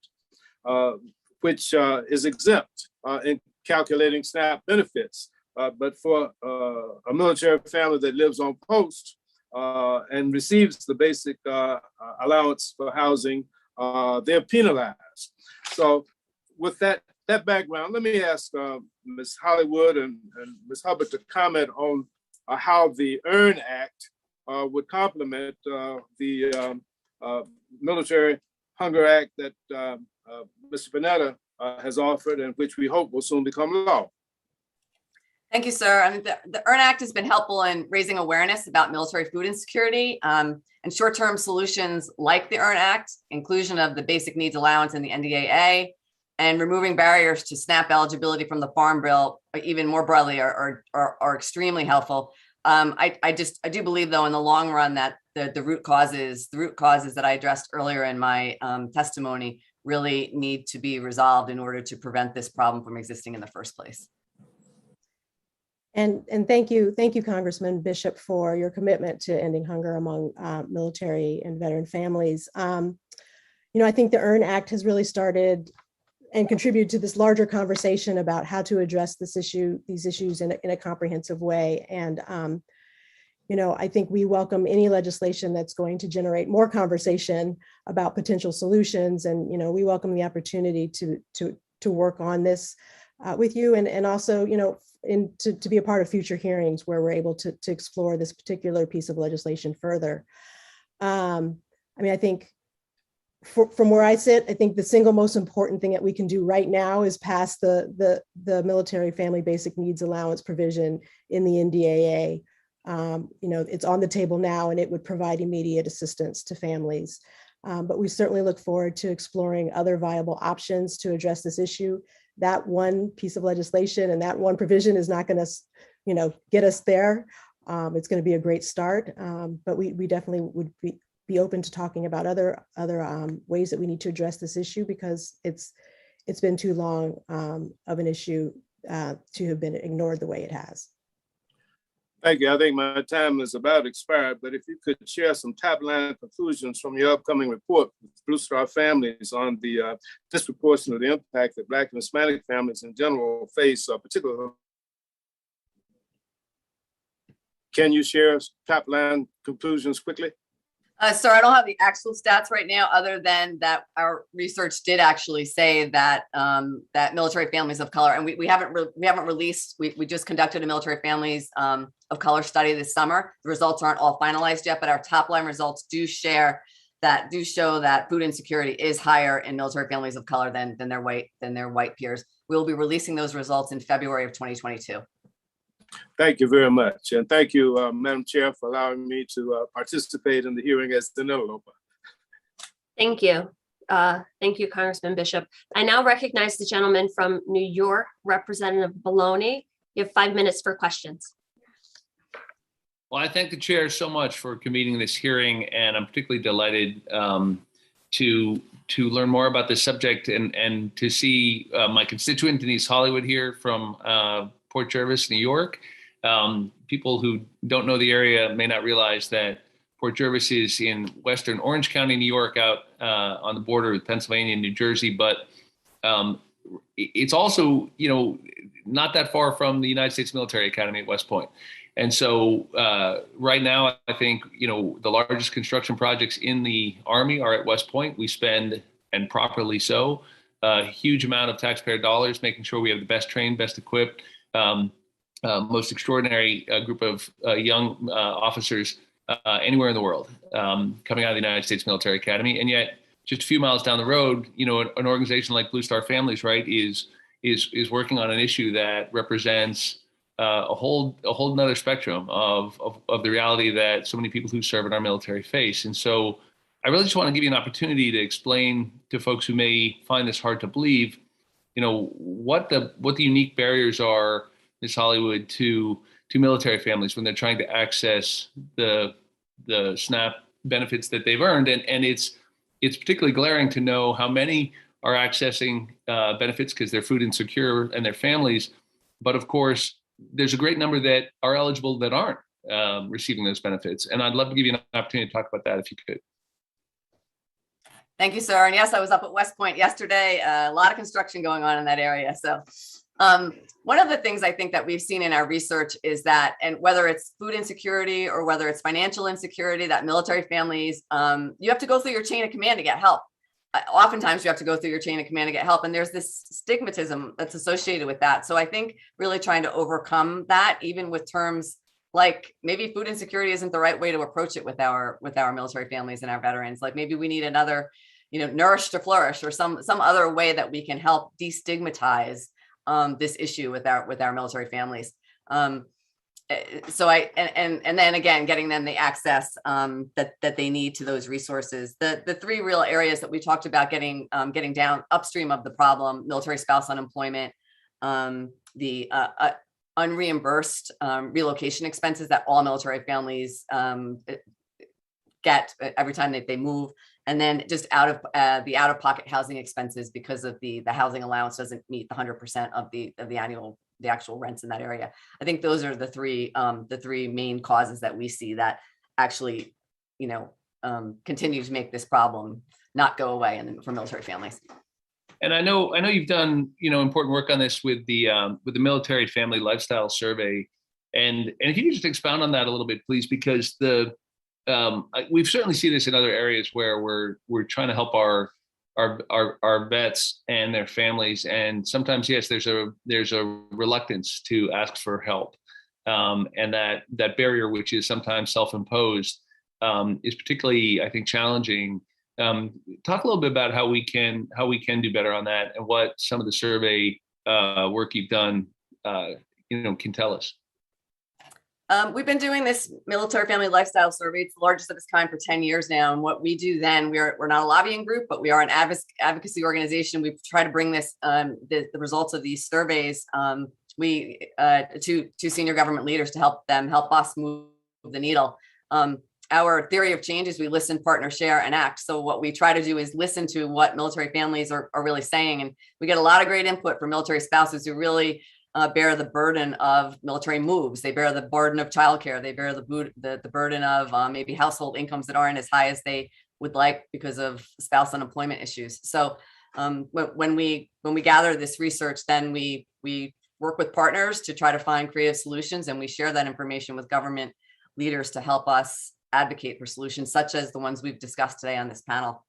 which is exempt in calculating SNAP benefits. But for a military family that lives on post and receives the basic allowance for housing, they're penalized. So with that background, let me ask Ms. Hollywood and Ms. Hubbard to comment on how the EARN Act would complement the Military Hunger Act that Mr. Panetta has offered and which we hope will soon become law. Thank you, sir. I mean, the EARN Act has been helpful in raising awareness about military food insecurity and short-term solutions like the EARN Act, inclusion of the basic needs allowance in the NDAA, and removing barriers to SNAP eligibility from the Farm Bill, even more broadly, are extremely helpful. I do believe, though, in the long run, that the root causes that I addressed earlier in my testimony really need to be resolved in order to prevent this problem from existing in the first place. And thank you, Congressman Bishop, for your commitment to ending hunger among military and veteran families. I think the EARN Act has really started and contributed to this larger conversation about how to address these issues in a comprehensive way. And I think we welcome any legislation that's going to generate more conversation about potential solutions. And we welcome the opportunity to work on this with you, and also to be a part of future hearings where we're able to explore this particular piece of legislation further. I think from where I sit, I think the single most important thing that we can do right now is pass the military family basic needs allowance provision in the NDAA. It's on the table now, and it would provide immediate assistance to families. But we certainly look forward to exploring other viable options to address this issue. That one piece of legislation and that one provision is not going to, get us there. It's going to be a great start, but we definitely would be open to talking about other ways that we need to address this issue, because it's been too long of an issue to have been ignored the way it has. Thank you. I think my time is about expired, but if you could share some top-line conclusions from your upcoming report with Blue Star families on the disproportionate impact that Black and Hispanic families in general face, particularly. Can you share top-line conclusions quickly? Sir, I don't have the actual stats right now, other than that our research did actually say that that military families of color, and we haven't released. We just conducted a military families of color study this summer. The results aren't all finalized yet, but our top line results do show that food insecurity is higher in military families of color than their white peers. We'll be releasing those results in February of 2022. Thank you very much. And thank you, Madam Chair, for allowing me to participate in the hearing as the interloper. Thank you. Thank you, Congressman Bishop. I now recognize the gentleman from New York, Representative Baloney. You have 5 minutes for questions. Well, I thank the chair so much for convening this hearing, and I'm particularly delighted to learn more about this subject and to see my constituent Denise Hollywood here from Port Jervis, New York. People who don't know the area may not realize that Port Jervis is in western Orange County, New York, out on the border with Pennsylvania and New Jersey, but it's also, not that far from the United States Military Academy at West Point. And so right now, I think, the largest construction projects in the Army are at West Point. We spend, and properly so, a huge amount of taxpayer dollars making sure we have the best trained, best equipped, most extraordinary group of young officers anywhere in the world coming out of the United States Military Academy. And yet, just a few miles down the road, an organization like Blue Star Families, right, is working on an issue that represents a whole nother spectrum of the reality that so many people who serve in our military face. And so I really just want to give you an opportunity to explain to folks who may find this hard to believe, what the unique barriers are, Ms. Hollywood, to military families when they're trying to access the SNAP benefits that they've earned. And it's particularly glaring to know how many are accessing benefits because they're food insecure and their families. But of course, there's a great number that are eligible that aren't receiving those benefits. And I'd love to give you an opportunity to talk about that if you could. Thank you, sir. And yes, I was up at West Point yesterday. A lot of construction going on in that area. So one of the things I think that we've seen in our research is that, and whether it's food insecurity or whether it's financial insecurity, that military families, you have to go through your chain of command to get help. Oftentimes you have to go through your chain of command to get help. And there's this stigmatism that's associated with that. So I think really trying to overcome that, even with terms like maybe food insecurity isn't the right way to approach it with our military families and our veterans. Like maybe we need another, nourish to flourish, or some other way that we can help destigmatize this issue with our military families. So and then again, getting them the access that they need to those resources. The three real areas that we talked about getting down upstream of the problem: military spouse unemployment, the unreimbursed relocation expenses that all military families get every time they move, and then just the out-of-pocket housing expenses because of the housing allowance doesn't meet the 100% of the actual rents in that area. I think those are the three main causes that we see that actually, continue to make this problem not go away for military families. And I know you've done important work on this with the Military Family Lifestyle Survey, and if you could just expound on that a little bit, please, because we've certainly seen this in other areas where we're trying to help our vets and their families, and sometimes yes, there's a reluctance to ask for help, and that barrier, which is sometimes self-imposed, is particularly, I think, challenging. Talk a little bit about how we can do better on that, and what some of the survey work you've done can tell us. We've been doing this military family lifestyle survey. It's the largest of its kind for 10 years now. And what we do then, we're not a lobbying group, but we are an advocacy organization. We try to bring this the results of these surveys to senior government leaders to help us move the needle. Our theory of change is we listen, partner, share, and act. So what we try to do is listen to what military families are really saying. And we get a lot of great input from military spouses who really bear the burden of military moves. They bear the burden of childcare. They bear the burden of maybe household incomes that aren't as high as they would like because of spouse unemployment issues. So when we gather this research, then we work with partners to try to find creative solutions, and we share that information with government leaders to help us advocate for solutions such as the ones we've discussed today on this panel.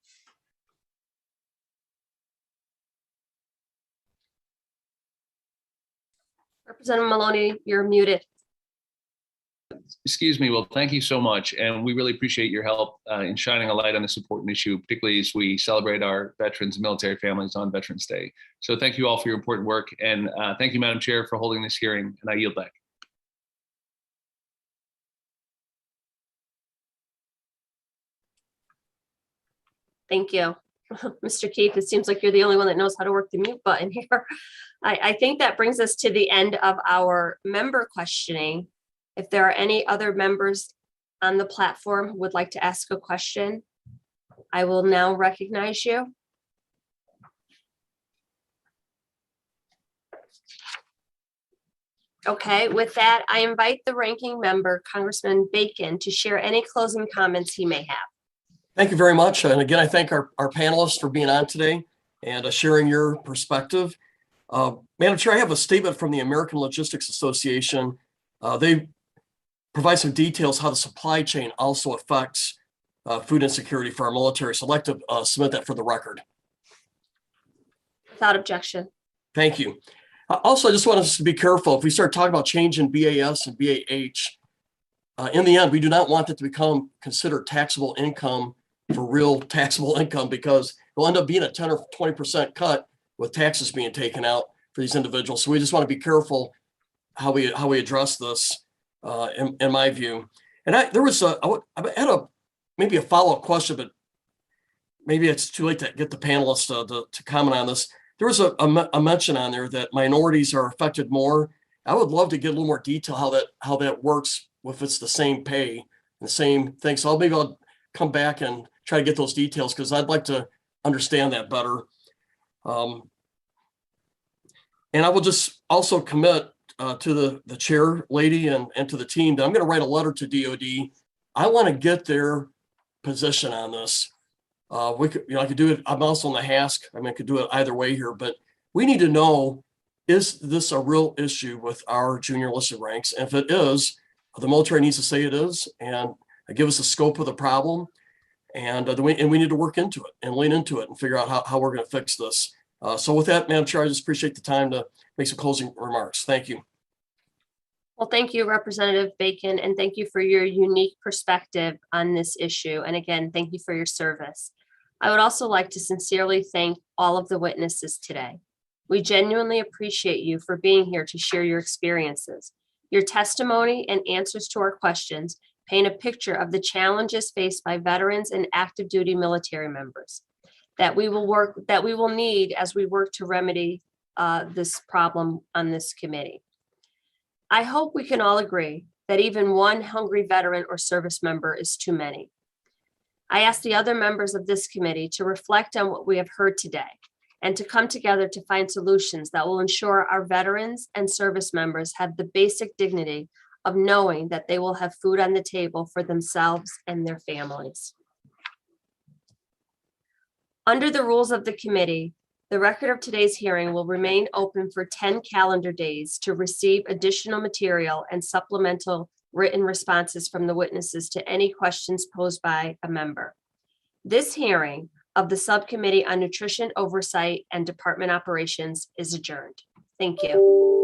Representative Maloney, you're muted. Excuse me. Well, thank you so much. And we really appreciate your help in shining a light on this important issue, particularly as we celebrate our veterans and military families on Veterans Day. So thank you all for your important work. And thank you, Madam Chair, for holding this hearing. And I yield back. Thank you. Mr. Keith, it seems like you're the only one that knows how to work the mute button here. I think that brings us to the end of our member questioning. If there are any other members on the platform who would like to ask a question, I will now recognize you. Okay, with that, I invite the ranking member, Congressman Bacon, to share any closing comments he may have. Thank you very much. And again, I thank our panelists for being on today and sharing your perspective. Madam Chair, I have a statement from the American Logistics Association. They provide some details how the supply chain also affects food insecurity for our military. So I'd like to submit that for the record. Without objection. Thank you. Also, I just want us to be careful. If we start talking about change in BAS and BAH, in the end, we do not want it to become considered taxable income for real taxable income, because it'll end up being a 10 or 20% cut with taxes being taken out for these individuals. So we just want to be careful how we address this, in my view. And I had maybe a follow-up question, but maybe it's too late to get the panelists to comment on this. There was a mention on there that minorities are affected more. I would love to get a little more detail how that works, if it's the same pay, the same thing. So maybe I'll come back and try to get those details, because I'd like to understand that better. And I will just also commit to the chair lady and to the team that I'm going to write a letter to DOD. I want to get their position on this. I could do it. I'm also on the HASC. I could do it either way here, but we need to know, is this a real issue with our junior enlisted ranks? And if it is, the military needs to say it is and give us a scope of the problem. And we need to work into it and lean into it and figure out how we're going to fix this. So with that, Madam Chair, I just appreciate the time to make some closing remarks. Thank you. Well, thank you, Representative Bacon, and thank you for your unique perspective on this issue. And again, thank you for your service. I would also like to sincerely thank all of the witnesses today. We genuinely appreciate you for being here to share your experiences. Your testimony and answers to our questions paint a picture of the challenges faced by veterans and active duty military members that we will need as we work to remedy this problem on this committee. I hope we can all agree that even one hungry veteran or service member is too many. I ask the other members of this committee to reflect on what we have heard today and to come together to find solutions that will ensure our veterans and service members have the basic dignity of knowing that they will have food on the table for themselves and their families. Under the rules of the committee, the record of today's hearing will remain open for 10 calendar days to receive additional material and supplemental written responses from the witnesses to any questions posed by a member. This hearing of the Subcommittee on Nutrition Oversight and Department Operations is adjourned. Thank you.